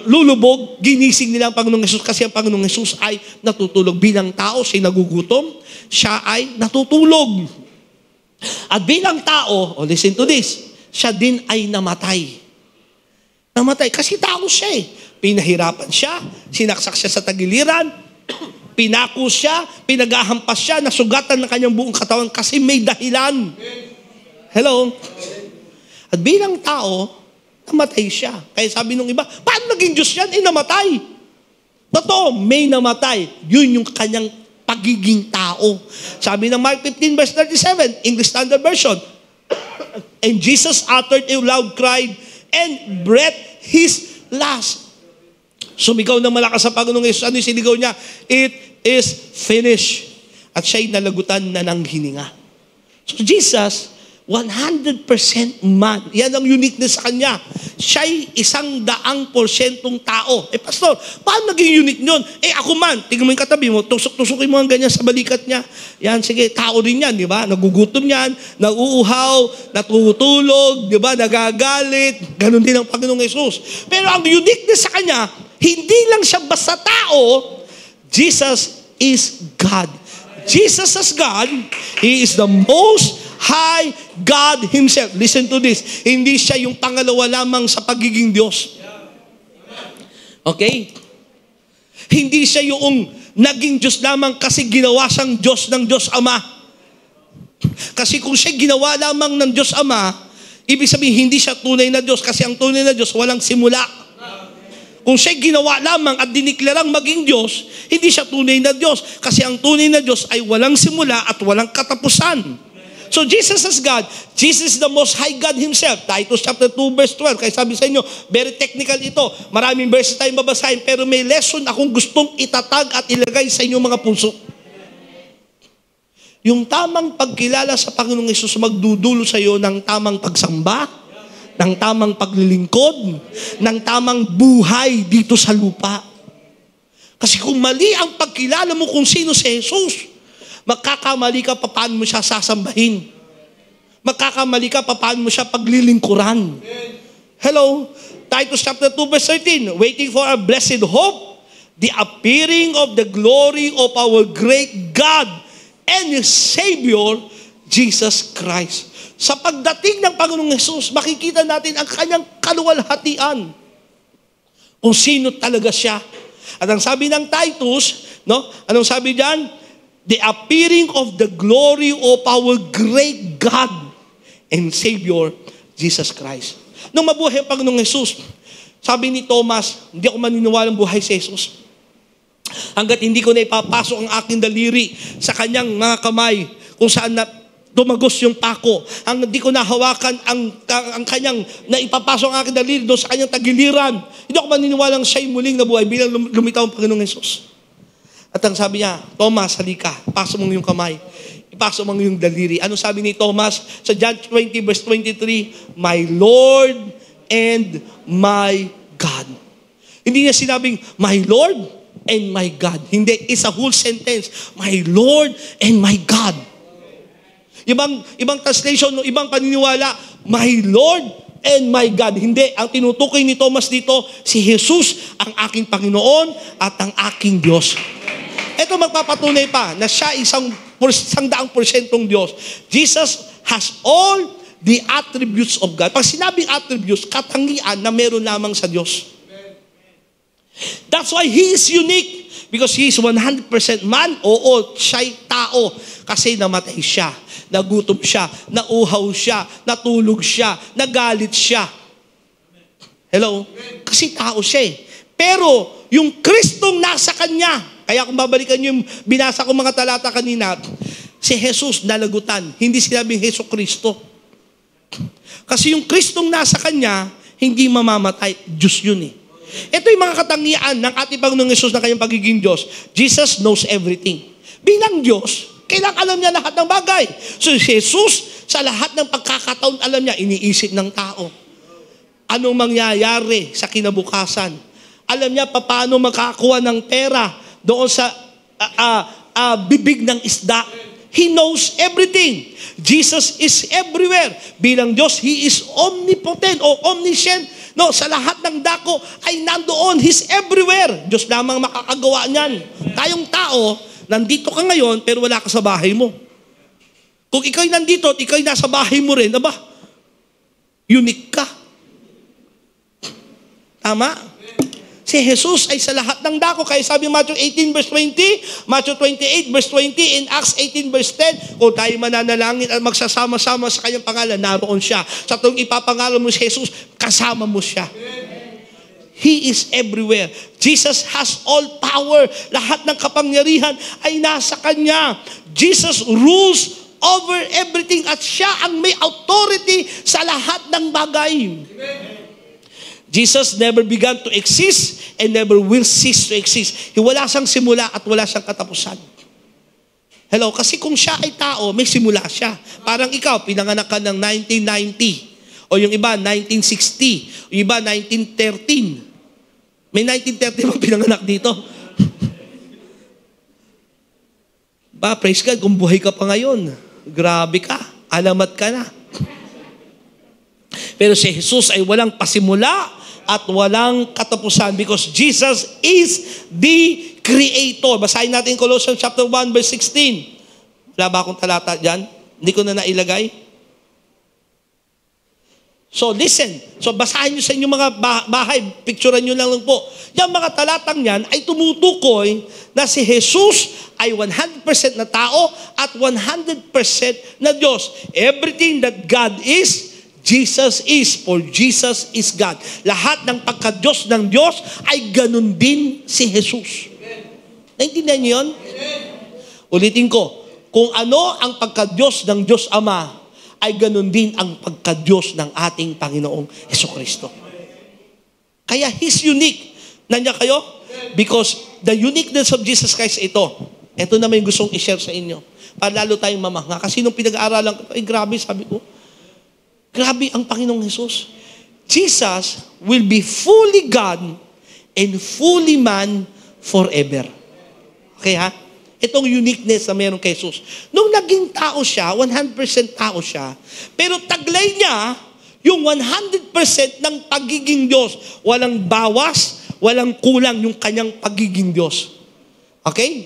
lulubog, ginising nila ang Panginoong Hesus kasi ang Panginoong Hesus ay natutulog. Bilang tao, siya nagugutom, siya ay natutulog. At bilang tao, listen to this, siya din ay namatay. Namatay kasi tao siya eh. Pinahirapan siya, sinaksak siya sa tagiliran, pinako siya, pinagahampas siya, nasugatan ng kanyang buong katawan kasi may dahilan. Hello? At bilang tao, namatay siya. Kaya sabi nung iba, paano naging Diyos yan? Namatay. Totoo, may namatay. Yun yung kanyang pagiging tao. Sabi ng Mark 15 verse 37, English Standard Version, and Jesus uttered a loud cry and breathed his last. Sumigaw na malakas sa Panginoong Hesus. Ano yung sinigaw niya? It is finished. At siya'y nalagutan na ng hininga. So Jesus 100% man. Yan ang uniqueness sa kanya. Siya'y 100% tao. Pastor, paano naging unique yun? Ako man, tingnan mo yung katabi mo, tusok-tusokin mo ang ganyan sa balikat niya. Yan, sige, tao rin yan, di ba? Nagugutom yan, nauuhaw, natutulog, di ba? Nagagalit. Ganon din ang Panginoong Hesus. Pero ang uniqueness sa kanya, hindi lang siya basta tao, Jesus is God. Jesus as God, He is the most high God Himself. Listen to this. Hindi siya yung pangalawa lamang sa pagiging Diyos. Okay? Hindi siya yung naging Diyos lamang kasi ginawa siyang Diyos ng Diyos Ama. Kasi kung siya ginawa lamang ng Diyos Ama, ibig sabihin hindi siya tunay na Diyos kasi ang tunay na Diyos walang simula. Kung siya ginawa lamang at diniklarang maging Diyos, hindi siya tunay na Diyos kasi ang tunay na Diyos ay walang simula at walang katapusan. So Jesus as God, Jesus is the most high God Himself. Titus chapter 2 verse 12. Kaya sabi sa inyo, very technical ito. Maraming verses tayong babasahin, pero may lesson akong gustong itatag at ilagay sa inyong mga puso. Yung tamang pagkilala sa Panginoong Hesus magdudulo sa iyo ng tamang pagsamba, ng tamang paglilingkod, ng tamang buhay dito sa lupa. Kasi kung mali ang pagkilala mo kung sino si Jesus, magkakamali ka paano mo siya sasambahin. Magkakamali ka paano mo siya paglilingkuran. Hello? Titus chapter 2 verse 13. Waiting for a blessed hope, the appearing of the glory of our great God and His Savior, Jesus Christ. Sa pagdating ng Panginoong Hesus, makikita natin ang kanyang kaluwalhatian. Kung sino talaga siya. At ang sabi ng Titus, no? Anong sabi diyan? The appearing of the glory of our great God and Savior, Jesus Christ. Nung mabuhay ang Panginoong Hesus, sabi ni Thomas, hindi ako maniniwalang buhay si Jesus. Hanggat hindi ko na ipapasok ang aking daliri sa kanyang mga kamay, kung saan na dumagos yung pako. Ang hindi ko nahawakan ang kanyang na ipapasok ang aking daliri doon sa kanyang tagiliran. Hindi ako maniniwalang siya'y muling nabuhay bilang lumitaw ang Panginoong Hesus. At ang sabi niya, Thomas, halika, pasok mo yung kamay. Ipasok mo yung daliri. Ano sabi ni Thomas? Sa John 20 verse 23, My Lord and my God. Hindi niya sinabing, My Lord and my God. Hindi, it's a whole sentence. My Lord and my God. Ibang translation, ibang paniniwala, My Lord and my God. Hindi, ang tinutukoy ni Thomas dito, si Jesus ang aking Panginoon at ang aking Diyos. Ito magpapatunay pa na siya 100% Diyos. Jesus has all the attributes of God. Pag sinabing attributes, katangian na meron lamang sa Diyos. That's why He is unique. Because He is 100% man. Oo, siya'y tao. Kasi namatay siya, nagutom siya, nauhaw siya, natulog siya, nagalit siya. Hello? Kasi tao siya eh. Pero yung Kristong nasa Kanya, kaya kung babalikan nyo yung binasa ko mga talata kanina, si Jesus nalagutan. Hindi sinabing Hesus Kristo. Kasi yung Kristong nasa Kanya, hindi mamamatay. Diyos yun eh. Ito yung mga katangian ng ating Panginoong Hesus na kanyang pagiging Diyos. Jesus knows everything. Bilang Diyos, kailangan alam niya lahat ng bagay. So si Jesus, sa lahat ng pagkakataon, alam niya, iniisip ng tao. Anong mangyayari sa kinabukasan? Alam niya paano makakuha ng pera doon sa bibig ng isda. He knows everything. Jesus is everywhere. Bilang Diyos, He is omnipotent o omniscient. No, sa lahat ng dako ay nandoon. He's everywhere. Diyos lamang makakagawa niyan. Tayong tao, nandito ka ngayon pero wala ka sa bahay mo. Kung ikaw'y nandito at ikaw'y nasa bahay mo rin, aba, unique ka. Tama? Si Jesus ay sa lahat ng dako. Kaya sabi Matthew 18 verse 20, Matthew 28 verse 20, in Acts 18 verse 10, kung tayo mananalangin at magsasama-sama sa kanyang pangalan, naroon siya. Sa tuwing ipapangalan mo si Jesus, kasama mo siya. He is everywhere. Jesus has all power. Lahat ng kapangyarihan ay nasa Kanya. Jesus rules over everything at siya ang may authority sa lahat ng bagay. Jesus never began to exist and never will cease to exist. Wala siyang simula at wala siyang katapusan. Hello, kasi kung siya ay tao, may simula siya. Parang ikaw, pinanganak ka ng 1990. O yung iba, 1960. Yung iba, 1913. May 1930 bang pinanganak dito? Ba, praise God, kung buhay ka pa ngayon, grabe ka, alamat ka na. Pero si Jesus ay walang pasimula at walang katapusan because Jesus is the Creator. Basahin natin Colossians chapter 1 verse 16. Wala ba akong talata dyan? Hindi ko na nailagay. So listen. So basahin nyo sa inyong mga bahay. Picturean nyo lang po. Yung mga talatang yan ay tumutukoy na si Jesus ay 100% na tao at 100% na Diyos. Everything that God is, Jesus is, for Jesus is God. Lahat ng pagka-Diyos ng Diyos ay ganun din si Jesus. Naintindihan niyo yun? Ulitin ko, kung ano ang pagka-Diyos ng Diyos Ama, ay ganun din ang pagka-Diyos ng ating Panginoong Hesukristo. Kaya He's unique. Nandiyan kayo? Because the uniqueness of Jesus Christ ito na may gustong i-share sa inyo. Para lalo tayong mamanga. Kasi nung pinag-aaralan ko, ay grabe, sabi ko, grabe ang Panginoong Jesus. Jesus will be fully God and fully man forever. Okay ha? Itong uniqueness na meron kay Jesus. Nung naging tao siya, 100% tao siya, pero taglay niya yung 100% ng pagiging Diyos. Walang bawas, walang kulang yung kanyang pagiging Diyos. Okay?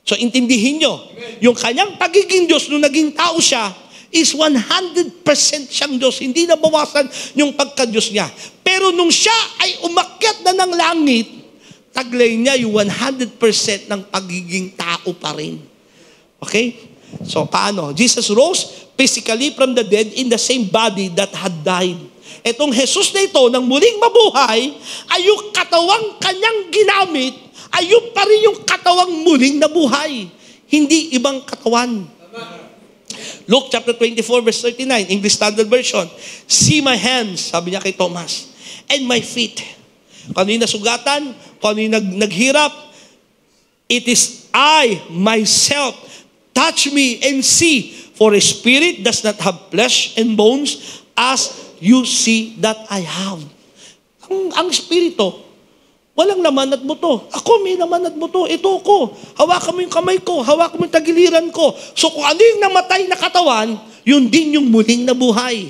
So intindihin nyo, yung kanyang pagiging Diyos nung naging tao siya, is 100% siyang Diyos. Hindi na bawasan yung pagka-Diyos niya. Pero nung siya ay umakyat na ng langit, taglay niya yung 100% ng pagiging tao pa rin. Okay? So, paano? Jesus rose physically from the dead in the same body that had died. Etong Jesus na ito, nang muling mabuhay, ay yung katawang kanyang ginamit, ay yung pa rin yung katawang muling nabuhay. Hindi ibang katawan. Luke chapter 24 verse 39, English Standard Version. See my hands, sabi niya kay Thomas, and my feet. Kung ano yung nasugatan, kung ano yung naghirap, it is I, myself, touch me and see, for a spirit does not have flesh and bones as you see that I have. Ang spirito, walang laman at buto. Ako may laman at buto. Ito ko. Hawakan mo yung kamay ko. Hawakan mo yung tagiliran ko. So kung ano yung namatay na katawan, yun din yung muling nabuhay.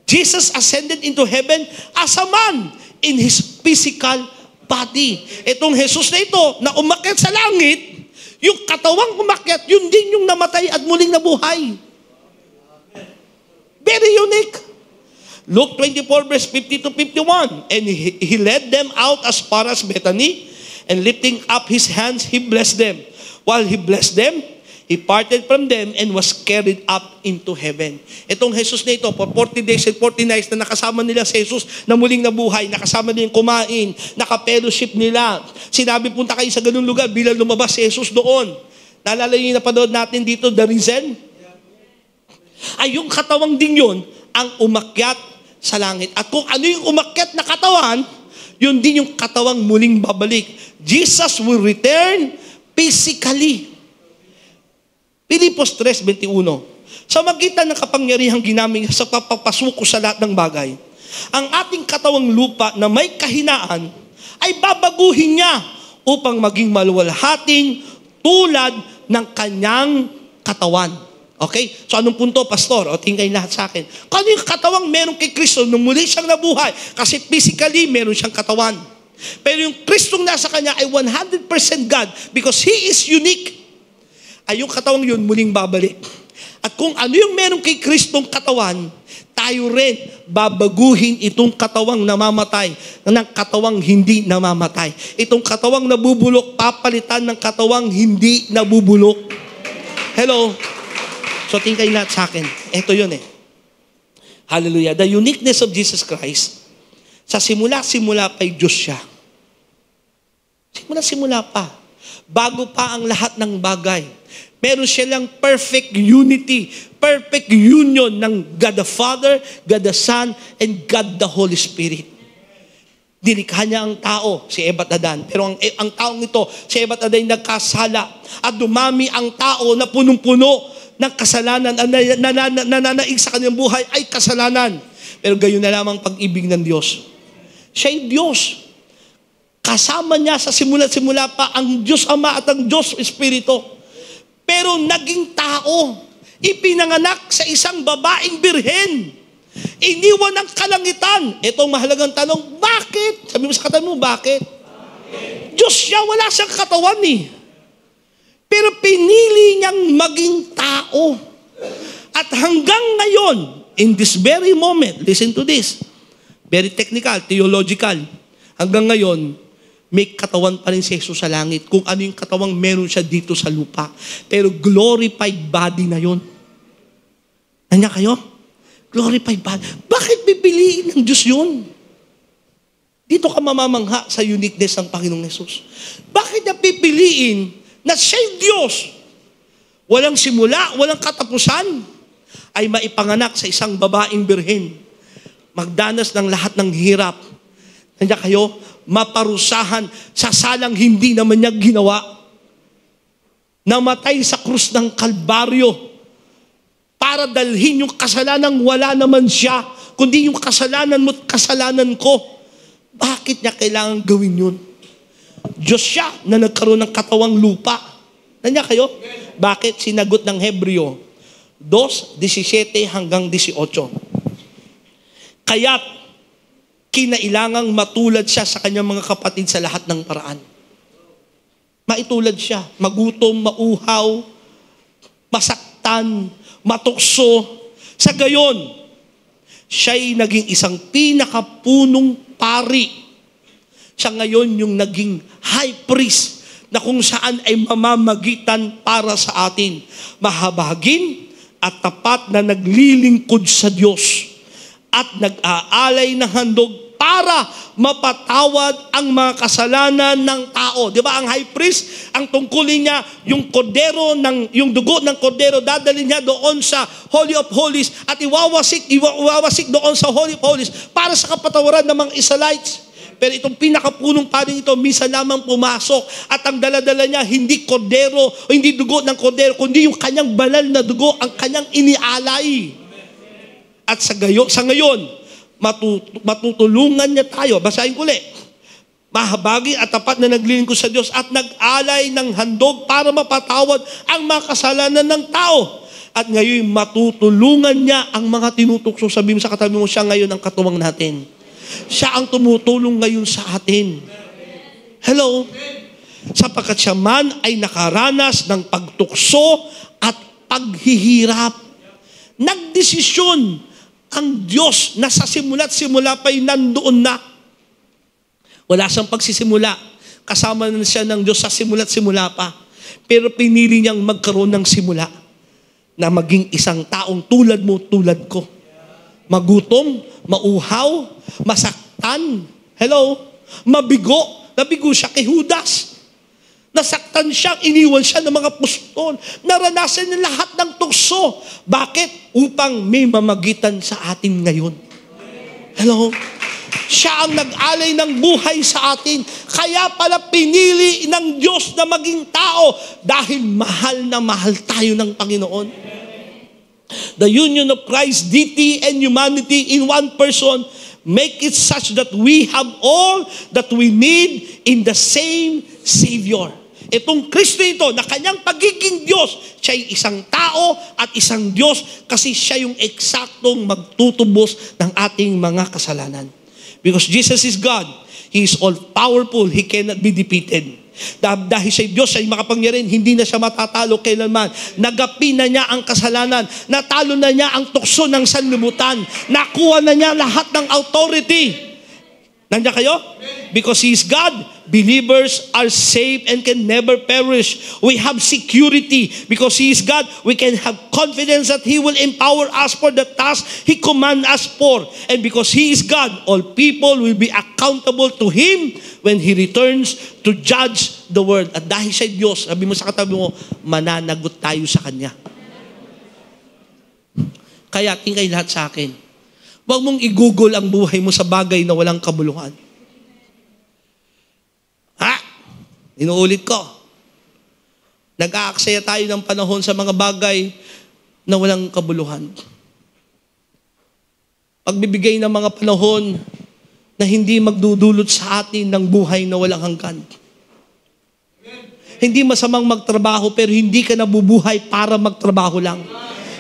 Jesus ascended into heaven as a man in His physical body. Itong Jesus na ito, na umakyat sa langit, yung katawang umakyat, yun din yung namatay at muling nabuhay. Very unique. Luke 24 verse 50 to 51. And he led them out as far as Bethany, and lifting up His hands, He blessed them. While He blessed them, He parted from them and was carried up into heaven. Itong Jesus na ito, for 40 days and 40 nights na nakasama nila si Jesus na muling nabuhay, nakasama nilang kumain, naka-fellowship nila. Sinabi, punta kayo sa ganung lugar, bilang lumabas si Jesus doon. Naalala yung napanood natin dito, the reason? Ay yung katawang din yun, ang umakyat sa langit. At kung ano yung umakyat na katawan, yun din yung katawang muling babalik. Jesus will return physically. Pilipos 3:21. Sa magitan ng kapangyarihang ginamit sa papapasuko sa lahat ng bagay, ang ating katawang lupa na may kahinaan ay babaguhin niya upang maging maluwalhating tulad ng kanyang katawan. Okay? So anong punto, Pastor? O tingin lahat sa akin. Kung ano yung katawang meron kay Kristo nung muli siyang nabuhay, kasi physically meron siyang katawan. Pero yung Kristong nasa kanya ay 100% God because He is unique. Ay yung katawang yun muling babalik. At kung ano yung meron kay Kristong katawan, tayo rin babaguhin itong katawang namamatay ng katawang hindi namamatay. Itong katawang nabubulok, papalitan ng katawang hindi nabubulok. Hello? So tingin lahat sa akin. Ito yun eh. Hallelujah. The uniqueness of Jesus Christ, sa simula-simula pa'y Diyos siya. Simula-simula pa. Bago pa ang lahat ng bagay. Meron silang perfect unity, perfect union ng God the Father, God the Son, and God the Holy Spirit. Nilikha niya ang tao, si Eva at Adan. Pero ang taong ito, si Eva at Adan, nagkasala. At dumami ang tao na punong-puno ng kasalanan, nananaig sa kanyang buhay ay kasalanan. Pero gayon na lamang pag-ibig ng Diyos. Siya'y Diyos. Kasama niya sa simula-simula pa ang Diyos Ama at ang Diyos Espiritu. Pero naging tao, ipinanganak sa isang babaeng birhen. Iniwan ang kalangitan. Ito ang mahalagang tanong, bakit? Sabi mo sa katawan mo, bakit? Diyos siya, wala siyang katawan eh. Pero pinili niyang maging tao. At hanggang ngayon, in this very moment, listen to this, very technical, theological, hanggang ngayon, may katawan pa rin si Jesus sa langit. Kung ano yung katawang meron siya dito sa lupa. Pero glorified body na yun. Nanya kayo? Glorified body. Bakit pipiliin ng Diyos yun? Dito ka mamamangha sa uniqueness ng Panginoong Jesus. Bakit niya pipiliin na siya'y Diyos? Walang simula, walang katapusan, ay maipanganak sa isang babaeng birhen. Magdanas ng lahat ng hirap. Nandiyan kayo, maparusahan sa salang hindi naman niya ginawa. Namatay sa krus ng Kalbaryo para dalhin yung kasalanang wala naman siya, kundi yung kasalanan mo at kasalanan ko. Bakit niya kailangan gawin yun? Diyos siya na nagkaroon ng katawang lupa. Nandiyan kayo? Bakit? Sinagot ng Hebreo 2:17 hanggang 18. Kaya't kinailangang matulad siya sa kanyang mga kapatid sa lahat ng paraan. Maitulad siya, magutom, mauhaw, masaktan, matukso. Sa gayon, siya'y naging isang pinakapunong pari. Siya ngayon yung naging high priest na kung saan ay mamamagitan para sa atin. Mahabagin at tapat na naglilingkod sa Diyos at nag-aalay ng handog para mapatawad ang mga kasalanan ng tao. Di ba ang high priest, ang tungkulin niya, yung yung dugo ng kordero, dadalhin niya doon sa Holy of Holies at iwawasik doon sa Holy of Holies para sa kapatawaran ng mga Israelites. Pero itong pinakapunong paring ito, minsan lamang pumasok at ang daladala niya, hindi kordero o hindi dugo ng kordero, kundi yung kanyang banal na dugo, ang kanyang inialay. At sa ngayon, matutulungan niya tayo. Basahin ko ulit. Mahabagi at tapat na naglilingkod sa Diyos at nag-alay ng handog para mapatawad ang mga kasalanan ng tao. At ngayon, matutulungan niya ang mga tinutukso. Sabihin sa katabi mo, siya ngayon ang katuwang natin. Siya ang tumutulong ngayon sa atin. Hello? Sapagkat siya man ay nakaranas ng pagtukso at paghihirap. Nagdesisyon ang Diyos na sa simula't simula pa'y nandoon na. Wala siyang pagsisimula. Kasama na siya ng Diyos sa simula't simula pa. Pero pinili niyang magkaroon ng simula na maging isang taong tulad mo, tulad ko. Magutom, mauhaw, masaktan. Hello? Mabigo. Nabigo siya kay Judas. Nasaktan siya, iniwan siya ng mga apostol. Naranasan niya lahat ng tukso. Bakit? Upang may mamagitan sa atin ngayon. Hello? Siya ang nag-alay ng buhay sa atin. Kaya pala pinili ng Diyos na maging tao dahil mahal na mahal tayo ng Panginoon. The union of Christ, deity and humanity in one person make it such that we have all that we need in the same Savior. Itong Kristo ito, na kanyang pagiging Diyos, siya'y isang tao at isang Diyos kasi siya yung eksaktong magtutubos ng ating mga kasalanan. Because Jesus is God, He is all-powerful, He cannot be defeated. Dahil siya Diyos, siya makapangyarihan, hindi na siya matatalo kailanman. Nagapi na niya ang kasalanan, natalo na niya ang tukso ng sanlibutan, nakuha na niya lahat ng authority. Nandiyan kayo? Because He is God, believers are saved and can never perish. We have security. Because He is God, we can have confidence that He will empower us for the task He commands us for. And because He is God, all people will be accountable to Him when He returns to judge the world. At dahil siya Diyos, sabi mo sa katabi mo, mananagot tayo sa Kanya. Kaya tingay lahat sa akin. Huwag mong i-google ang buhay mo sa bagay na walang kabuluhan. Inuulit ko. Nag-aaksaya tayo ng panahon sa mga bagay na walang kabuluhan. Pagbibigay ng mga panahon na hindi magdudulot sa atin ng buhay na walang hanggan. Hindi masamang magtrabaho pero hindi ka nabubuhay para magtrabaho lang.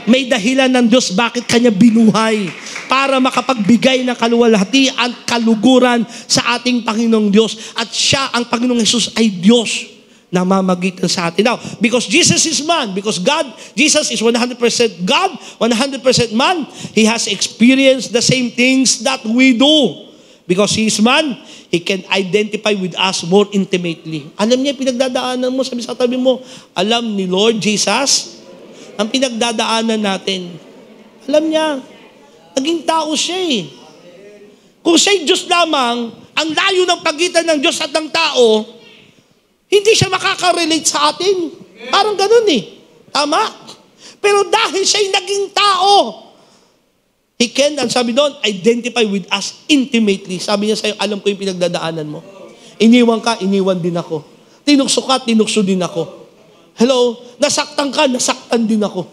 May dahilan ng Diyos bakit kanya binuhay para makapagbigay ng kaluwalhatian, kaluguran sa ating Panginoong Diyos. At siya, ang Panginoong Jesus ay Diyos na mamagitan sa atin. Now, because Jesus is man, because Jesus is 100% God, 100% man, He has experienced the same things that we do. Because He is man, He can identify with us more intimately. Alam niya pinagdadaanan mo, sabi sa tabi mo, alam ni Lord Jesus, ang pinagdadaanan natin. Alam niya, naging tao siya eh. Kung siya'y Diyos lamang, ang layo ng pagitan ng Diyos at ng tao, hindi siya makaka-relate sa atin. Parang ganun eh. Tama? Pero dahil siya'y naging tao, He can, ang sabi doon, identify with us intimately. Sabi niya sa'yo, alam ko yung pinagdadaanan mo. Iniwan ka, iniwan din ako. Tinukso ka, tinukso din ako. Hello? Nasaktan ka, nasaktan din ako.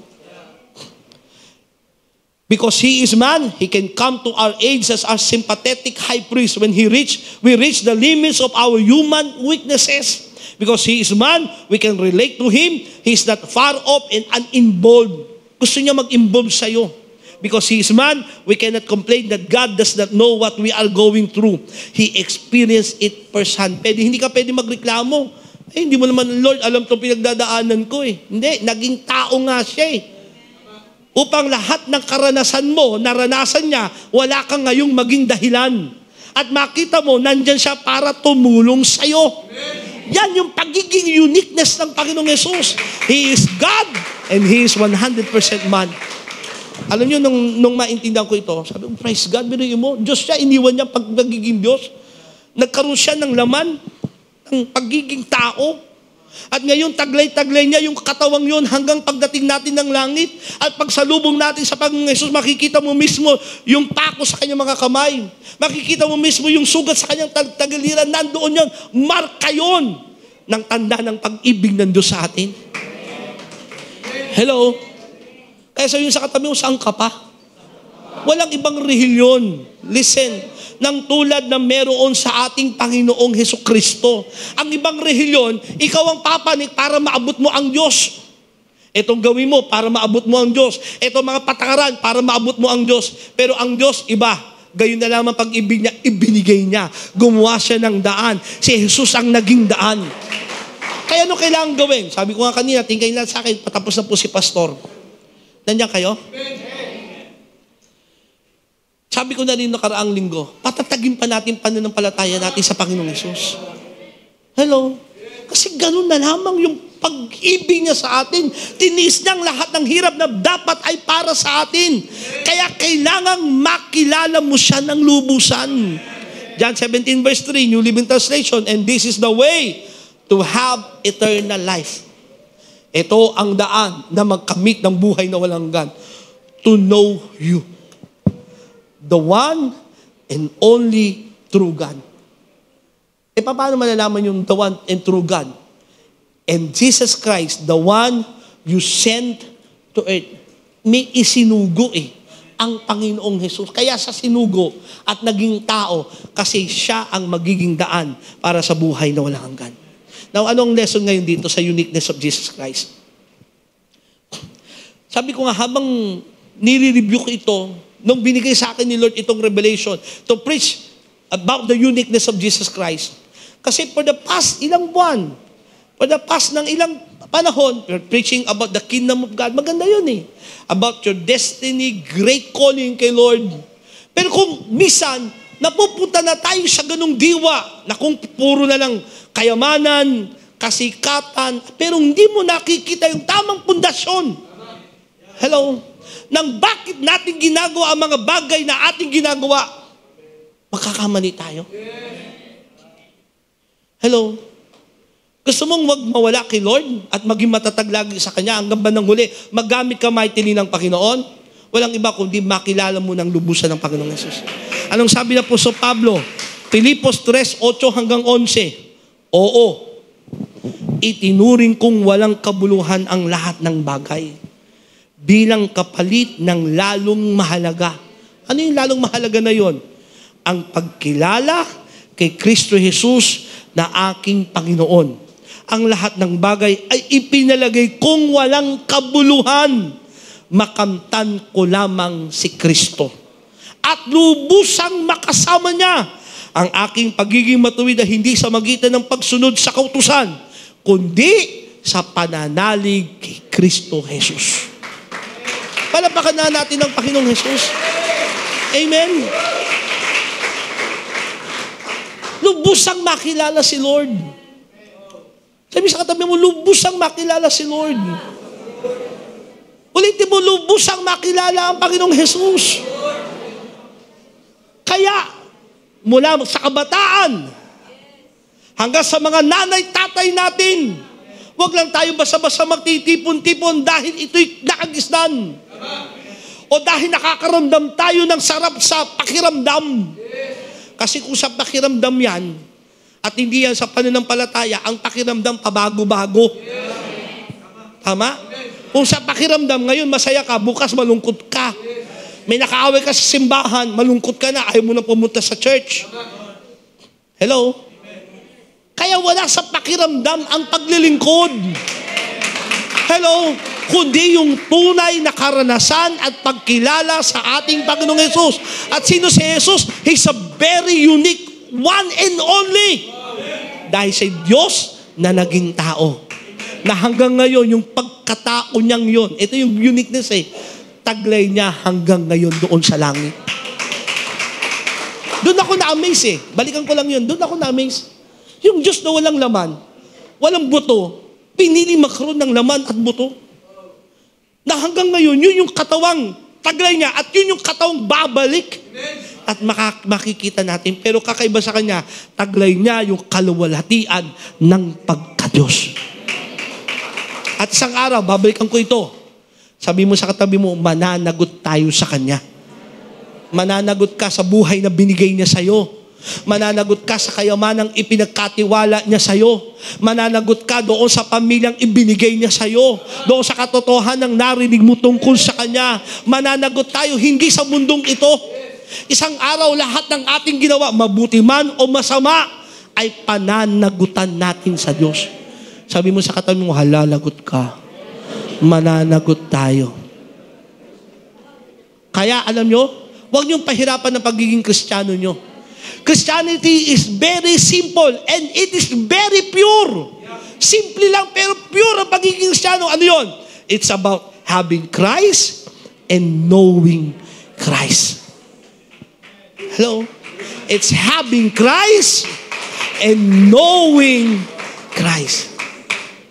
Because He is man, He can come to our aid as our sympathetic high priest. When we reach the limits of our human weaknesses. Because He is man, we can relate to Him. He is not far off and uninvolved. Gusto niya mag-involve sa'yo. Because He is man, we cannot complain that God does not know what we are going through. He experienced it firsthand. Hindi ka pwede magreklamo. Hindi mo naman, Lord, alam itong pinagdadaanan ko eh. Hindi, naging tao nga siya eh. Upang lahat ng karanasan mo, naranasan niya, wala kang ngayong maging dahilan. At makita mo, nandyan siya para tumulong sa'yo. Yan yung pagiging uniqueness ng Panginoong Jesus. He is God and He is 100% man. Alam nyo, nung maintindihan ko ito, sabi ko, praise God, biruin mo, Diyos siya, iniwan niya pagiging Diyos. Nagkaroon siya ng laman, ng pagiging tao. At ngayon, taglay-taglay niya yung katawang yun hanggang pagdating natin ng langit. At pagsalubong natin sa Panginoong Jesus, makikita mo mismo yung pako sa kanyang mga kamay. Makikita mo mismo yung sugat sa kanyang tagiliran. Nandoon yan, marka yun ng tanda ng pag-ibig ng Diyos sa atin. Hello? Kaya sabihin sa katabi mo, saan ka pa? Walang ibang rehilyon. Listen, ng tulad na meron sa ating Panginoong Hesukristo. Ang ibang rehilyon, ikaw ang papanik para maabot mo ang Diyos. Itong gawin mo para maabot mo ang Diyos. Itong mga patakaran para maabot mo ang Diyos. Pero ang Diyos, iba. Gayon na lamang pag-ibig niya, ibinigay niya. Gumawa siya ng daan. Si Jesus ang naging daan. Kaya ano kailangan gawin? Sabi ko nga kanina, tingkayin lang sa akin, patapos na po si Pastor. Nandiyan kayo? Sabi ko na rin nakaraang linggo, patatagin pa natin pananampalataya natin sa Panginoong Hesus. Hello? Kasi ganun na lamang yung pag-ibig niya sa atin. Tiniis niya ang lahat ng hirap na dapat ay para sa atin. Kaya kailangang makilala mo siya ng lubusan. John 17 verse 3, New Living Translation, and this is the way to have eternal life. Ito ang daan na magkamit ng buhay na walang hanggan. To know you. The one and only true God. E paano malalaman yung the one and true God? And Jesus Christ, the one you sent to earth. May isinugo ang Panginoong Jesus. Kaya sa sinugo at naging tao kasi siya ang magiging daan para sa buhay na walang hanggan. Now, anong lesson ngayon dito sa uniqueness of Jesus Christ? Sabi ko nga, habang nire-review ko ito, nung binigay sa akin ni Lord itong revelation to preach about the uniqueness of Jesus Christ. Kasi for the past ilang buwan, for the past ng ilang panahon, we're preaching about the kingdom of God. Maganda yun about your destiny, great calling kay Lord. Pero kung minsan, napupunta na tayo sa ganung diwa, na kung puro na lang kayamanan, kasikatan, pero hindi mo nakikita yung tamang pundasyon. Hello? Nang bakit natin ginagawa ang mga bagay na ating ginagawa, makakamali tayo. Hello? Gusto mong wag mawala kay Lord at maging matatag lagi sa Kanya hanggang bandang huli, maggamit ka mightily ng Panginoon? Walang iba kundi makilala mo ng lubusan ng Panginoong Jesus. Anong sabi na po sa Pablo? Filipos 3:8 hanggang 11. Oo, itinuring kong walang kabuluhan ang lahat ng bagay bilang kapalit ng lalong mahalaga. Ano yung lalong mahalaga na yon? Ang pagkilala kay Kristo Jesus na aking Panginoon. Ang lahat ng bagay ay ipinalagay kong walang kabuluhan. Makamtan ko lamang si Kristo. At lubusang makasama niya ang aking pagiging matuwid na hindi sa magitan ng pagsunod sa kautusan, kundi sa pananalig kay Kristo Jesus. Palapakan na natin ang Panginoong Jesus. Amen. Lubusang makilala si Lord. Sabi sa katabi mo, lubusang makilala si Lord. Ulitin mo, lubusang makilala ang Panginoong Jesus. Kaya, mula sa kabataan, hanggang sa mga nanay, tatay natin, huwag lang tayo basta-basta magtitipon-tipon dahil ito'y nakagisnan. O dahil nakakaramdam tayo ng sarap sa pakiramdam. Kasi kung sa pakiramdam yan, at hindi yan sa pananampalataya, ang pakiramdam pabago-bago. Tama? Kung sa pakiramdam, ngayon masaya ka, bukas malungkot ka. May nakaaway ka sa simbahan, malungkot ka na, ayaw mo na pumunta sa church. Hello? Kaya wala sa pakiramdam ang paglilingkod. Hello? Kundi yung tunay na karanasan at pagkilala sa ating Panginoong Jesus. At sino si Jesus? He's a very unique, one and only. Dahil sa Diyos na naging tao. Na hanggang ngayon, yung pagkatao niyang yun, ito yung uniqueness taglay niya hanggang ngayon doon sa langit. Doon ako na-amaze Balikan ko lang yun. Doon ako na-amaze. Yung Diyos na walang laman, walang buto, pinili magkaroon ng laman at buto. Na hanggang ngayon, yun yung katawang taglay niya at yun yung katawang babalik. At makikita natin. Pero kakaiba sa kanya, taglay niya yung kaluwalhatian ng pagka-Diyos. At isang araw, babalikan ko ito. Sabi mo sa katabi mo, mananagot tayo sa Kanya. Mananagot ka sa buhay na binigay niya sa'yo. Mananagot ka sa kayamanang ipinagkatiwala niya sa'yo. Mananagot ka doon sa pamilyang ibinigay niya sa'yo. Doon sa katotohanan ng narinig mo tungkol sa Kanya. Mananagot tayo hindi sa mundong ito. Isang araw lahat ng ating ginawa, mabuti man o masama, ay pananagutan natin sa Diyos. Sabi mo sa katabi mo, halalagot ka. Mananagot tayo. Kaya alam nyo, huwag niyong pahirapan ng pagiging Kristiyano nyo. Christianity is very simple and it is very pure. Simple lang pero pure ang pagiging Kristiyano. Ano yun? It's about having Christ and knowing Christ. Hello? It's having Christ and knowing Christ.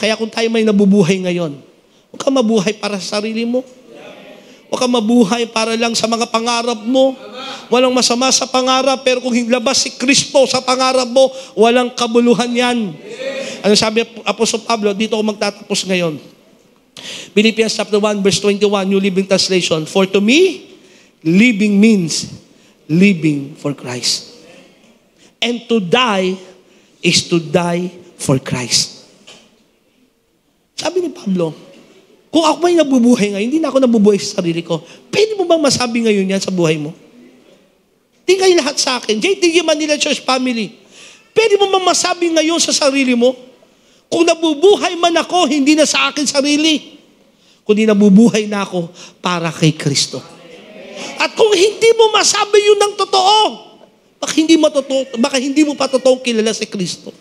Kaya kung tayo may nabubuhay ngayon, huwag ka mabuhay para sa sarili mo. Huwag ka mabuhay para lang sa mga pangarap mo. Walang masama sa pangarap, pero kung labas si Kristo sa pangarap mo, walang kabuluhan yan. Ano sabi Apostol Pablo? Dito ako magtatapos ngayon. Philippians chapter 1, verse 21, New Living Translation. For to me, living means living for Christ. And to die is to die for Christ. Sabi ni Pablo, kung ako may nabubuhay ngayon, hindi na ako nabubuhay sa sarili ko. Pwede mo bang masabi ngayon yan sa buhay mo? Tingay lahat sa akin. JTG Manila Church Family. Pwede mo bang masabi ngayon sa sarili mo? Kung nabubuhay man ako, hindi na sa akin sarili. Kundi nabubuhay na ako para kay Kristo. At kung hindi mo masabi yun ng totoo, baka hindi mo pa totoong kilala si Kristo.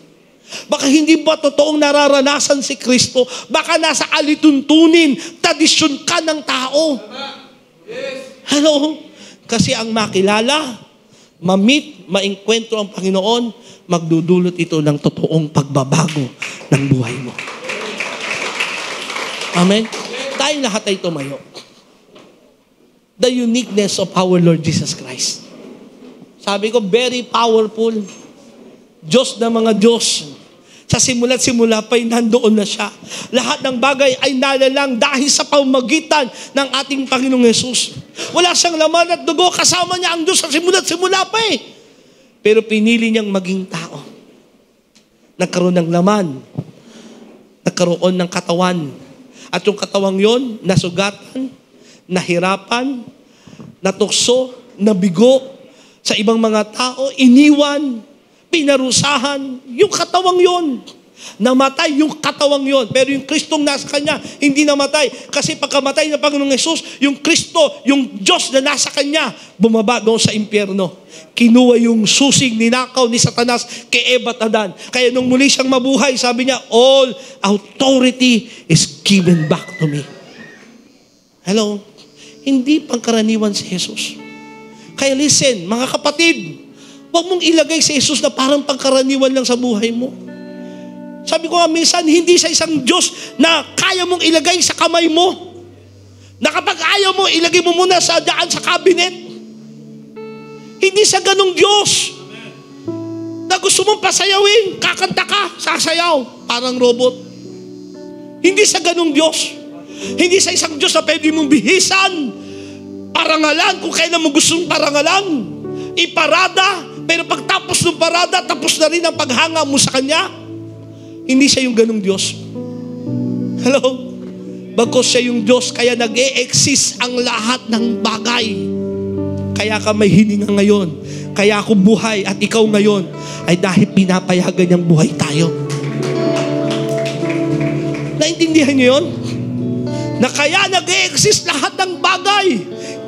Baka hindi ba totoong nararanasan si Kristo? Baka nasa alituntunin, tradisyon ka ng tao. Hello? Kasi ang makilala, ma-meet, ma-enkwentro ang Panginoon, magdudulot ito ng totoong pagbabago ng buhay mo. Amen? Tayong lahat ay tumayo. The uniqueness of our Lord Jesus Christ. Sabi ko, very powerful. Diyos na mga Diyos. Sa simula't simula pa'y nandoon na siya. Lahat ng bagay ay nalalang dahil sa pamamagitan ng ating Panginoong Yesus. Wala siyang laman at dugo. Kasama niya ang Diyos sa simula't simula pa Pero pinili niyang maging tao. Nagkaroon ng laman nagkaroon ng katawan. At yung katawang yon, nasugatan, nahirapan, natukso, nabigo sa ibang mga tao, iniwan, pinarusahan, yung katawang yon. Namatay yung katawang yon. Pero yung Kristong nasa Kanya, hindi namatay. Kasi pagkamatay ng Panginoong Hesus, yung Kristo, yung Diyos na nasa Kanya, bumaba doon sa impyerno. Kinuha yung susing ninakaw ni Satanas kay Eva at Adan. Kaya nung muli siyang mabuhay, sabi niya, all authority is given back to me. Hello? Hindi pangkaraniwan si Jesus. Kaya listen, mga kapatid, huwag mong ilagay si Jesus na parang pangkaraniwan lang sa buhay mo. Sabi ko nga minsan, hindi sa isang Diyos na kaya mong ilagay sa kamay mo. Na kapag ayaw mo, ilagay mo muna sa daan sa cabinet. Hindi sa ganong Diyos. Na gusto mong pasayawin, kakanta ka, sasayaw, parang robot. Hindi sa ganong Diyos. Hindi sa isang Diyos na pwede mong bihisan, parangalan kung kailan mo gustong parangalan, iparada, pero pagtapos ng parada, tapos na rin ang paghanga mo sa Kanya. Hindi siya yung ganong Diyos. Hello? Bagkus siya yung Diyos, kaya nag-e-exist ang lahat ng bagay. Kaya ka may hininga ngayon. Kaya ako buhay at ikaw ngayon ay dahil pinapayagan niyang buhay tayo. Naintindihan niyo yun? Na kaya nag-e-exist lahat ng bagay.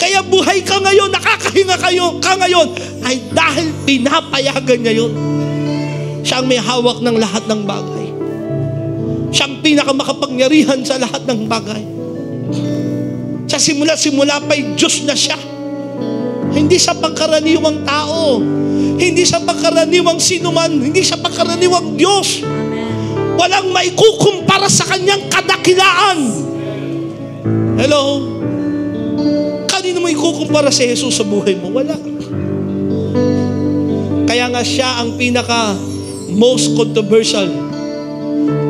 Kaya buhay ka ngayon, nakakahinga ka ngayon, ay dahil pinapayagan niya yun. Siya ang may hawak ng lahat ng bagay. Siya ang pinakamakapangyarihan sa lahat ng bagay. Sa simula-simula pa'y Diyos na siya. Hindi siya pangkaraniwang tao. Hindi siya pangkaraniwang sinuman. Hindi siya pangkaraniwang Diyos. Walang maikukumpara sa Kanyang kadakilaan. Hello? Kanino mo ikukumpara si Jesus sa buhay mo? Wala. Kaya nga siya ang pinaka most controversial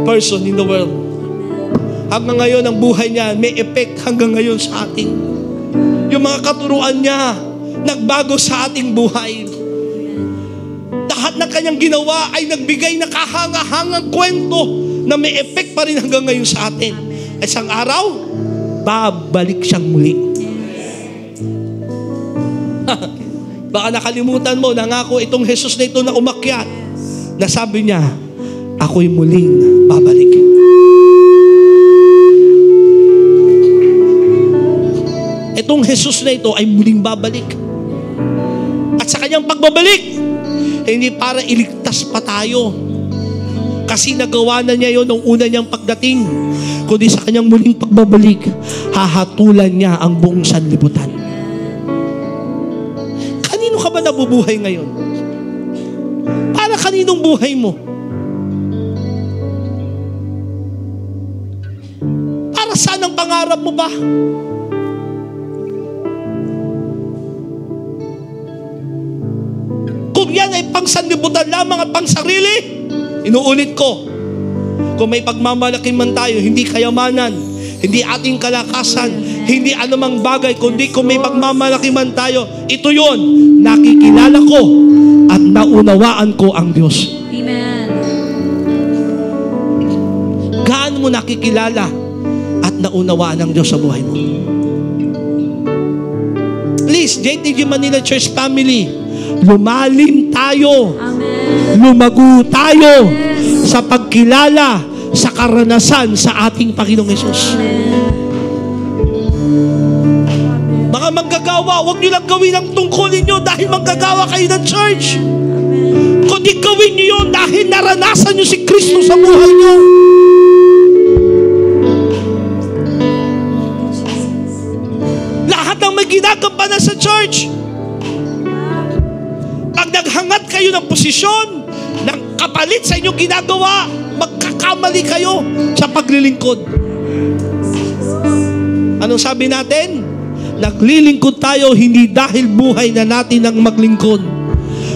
person in the world. Hanggang ngayon, ang buhay niya may effect hanggang ngayon sa atin. Yung mga katuruan niya, nagbago sa ating buhay. Lahat ng Kanyang ginawa ay nagbigay na kahanga-hangang kwento na may effect pa rin hanggang ngayon sa atin. At isang araw, babalik siyang muli. Baka nakalimutan mo, nangako itong Jesus na ito na umakyat, na sabi niya, ako'y muling babalik. Itong Jesus na ito ay muling babalik. At sa Kanyang pagbabalik, hindi para iligtas pa tayo. Kasi nagawa na niya yun nung una niyang pagdating. Kundi sa Kanyang muling pagbabalik, hahatulan niya ang buong sanlibutan. Kanino ka ba nabubuhay ngayon? Para kaninong buhay mo? Para saan ang pangarap mo ba? Kung yan ay pangsanlibutan lamang at pangsarili, inuulit ko, kung may pagmamalaki man tayo, hindi kayamanan, hindi ating kalakasan, hindi anumang bagay, kundi kung may pagmamalaki man tayo, ito yun, nakikilala ko at naunawaan ko ang Diyos. Amen. Gaano mo nakikilala at naunawaan ang Diyos sa buhay mo? Please, JTG Manila Church Family, lumalim tayo. Amen. Lumago tayo sa pagkilala, sa karanasan sa ating Panginoong Hesus. Mga manggagawa, huwag nyo lang gawin ang tungkulin nyo dahil manggagawa kayo ng church. Kundi gawin nyo yun dahil naranasan nyo si Kristo sa buhay nyo. Lahat ng may ginagampanan sa church, pag naghangat kayo ng posisyon, ng kapalit sa inyong ginagawa, magkakamali kayo sa paglilingkod. Anong sabi natin? Naglilingkod tayo hindi dahil buhay na natin ang maglingkod,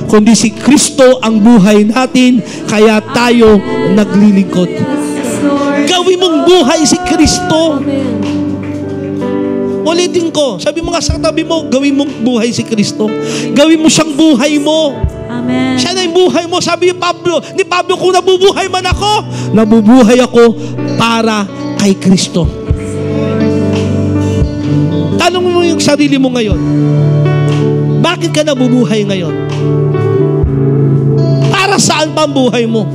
kundi si Kristo ang buhay natin, kaya tayo naglilingkod. Gawin mong buhay si Kristo. Ulitin ko, sabi mo nga sa katabi mo, gawin mong buhay si Kristo. Gawin mo siyang buhay mo. Amen. Siya na yung buhay mo. Sabi ni Pablo, kung nabubuhay man ako, nabubuhay ako para kay Kristo. Tanong mo yung sarili mo ngayon, bakit ka nabubuhay ngayon? Para saan pa ang buhay mo?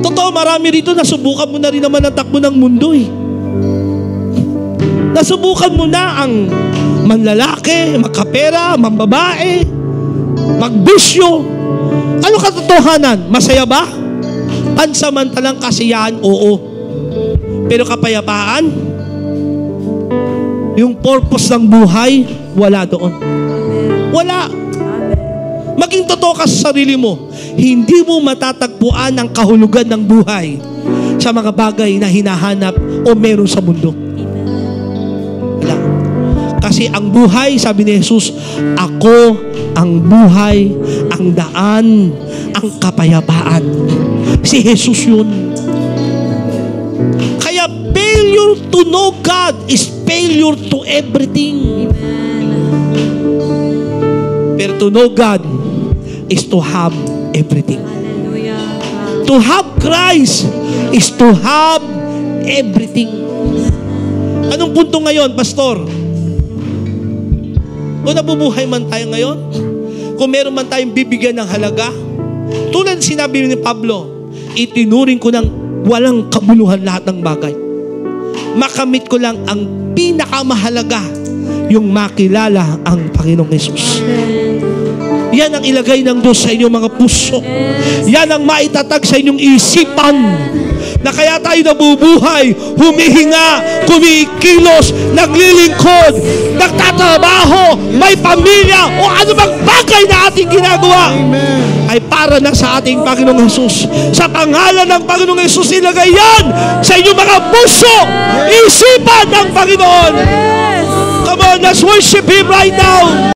Totoo, marami rito nasubukan mo na rin naman ang takbo ng mundo eh. Nasubukan mo na ang manlalaki, magkapera, mambabae, magbisyo. Ano katotohanan? Masaya ba? Pansamantalang kasiyahan, oo. Pero kapayapaan, yung purpose ng buhay, wala doon. Wala. Maging totoo ka sa sarili mo, hindi mo matatagpuan ang kahulugan ng buhay sa mga bagay na hinahanap o meron sa mundo. Wala. Kasi ang buhay, sabi ni Jesus, ako ang buhay, ang daan, ang kapayapaan. Si Jesus yun. Kaya failure to know God is failure to everything. Pero to know God is to have everything. Hallelujah. To have Christ is to have everything. Anong punto ngayon, Pastor? Kung nabubuhay man tayo ngayon, kung meron man tayong bibigyan ng halaga, tulad sinabi ni Pablo, itinuring ko ng walang kabuluhan lahat ng bagay. Makamit ko lang ang pinakamahalaga, yung makilala ang Panginoong Jesus. Yan ang ilagay ng Diyos sa inyong mga puso. Yan ang maitatag sa inyong isipan. Na kaya tayo nabubuhay, humihinga, kumikilos, naglilingkod, nagtatrabaho, may pamilya, o ano bang bagay na ating ginagawa, ay para na sa ating Panginoong Jesus. Sa pangalan ng Panginoong Jesus, ilagay yan sa inyong mga puso, isipan ng Panginoon. Come on, let's worship Him right now.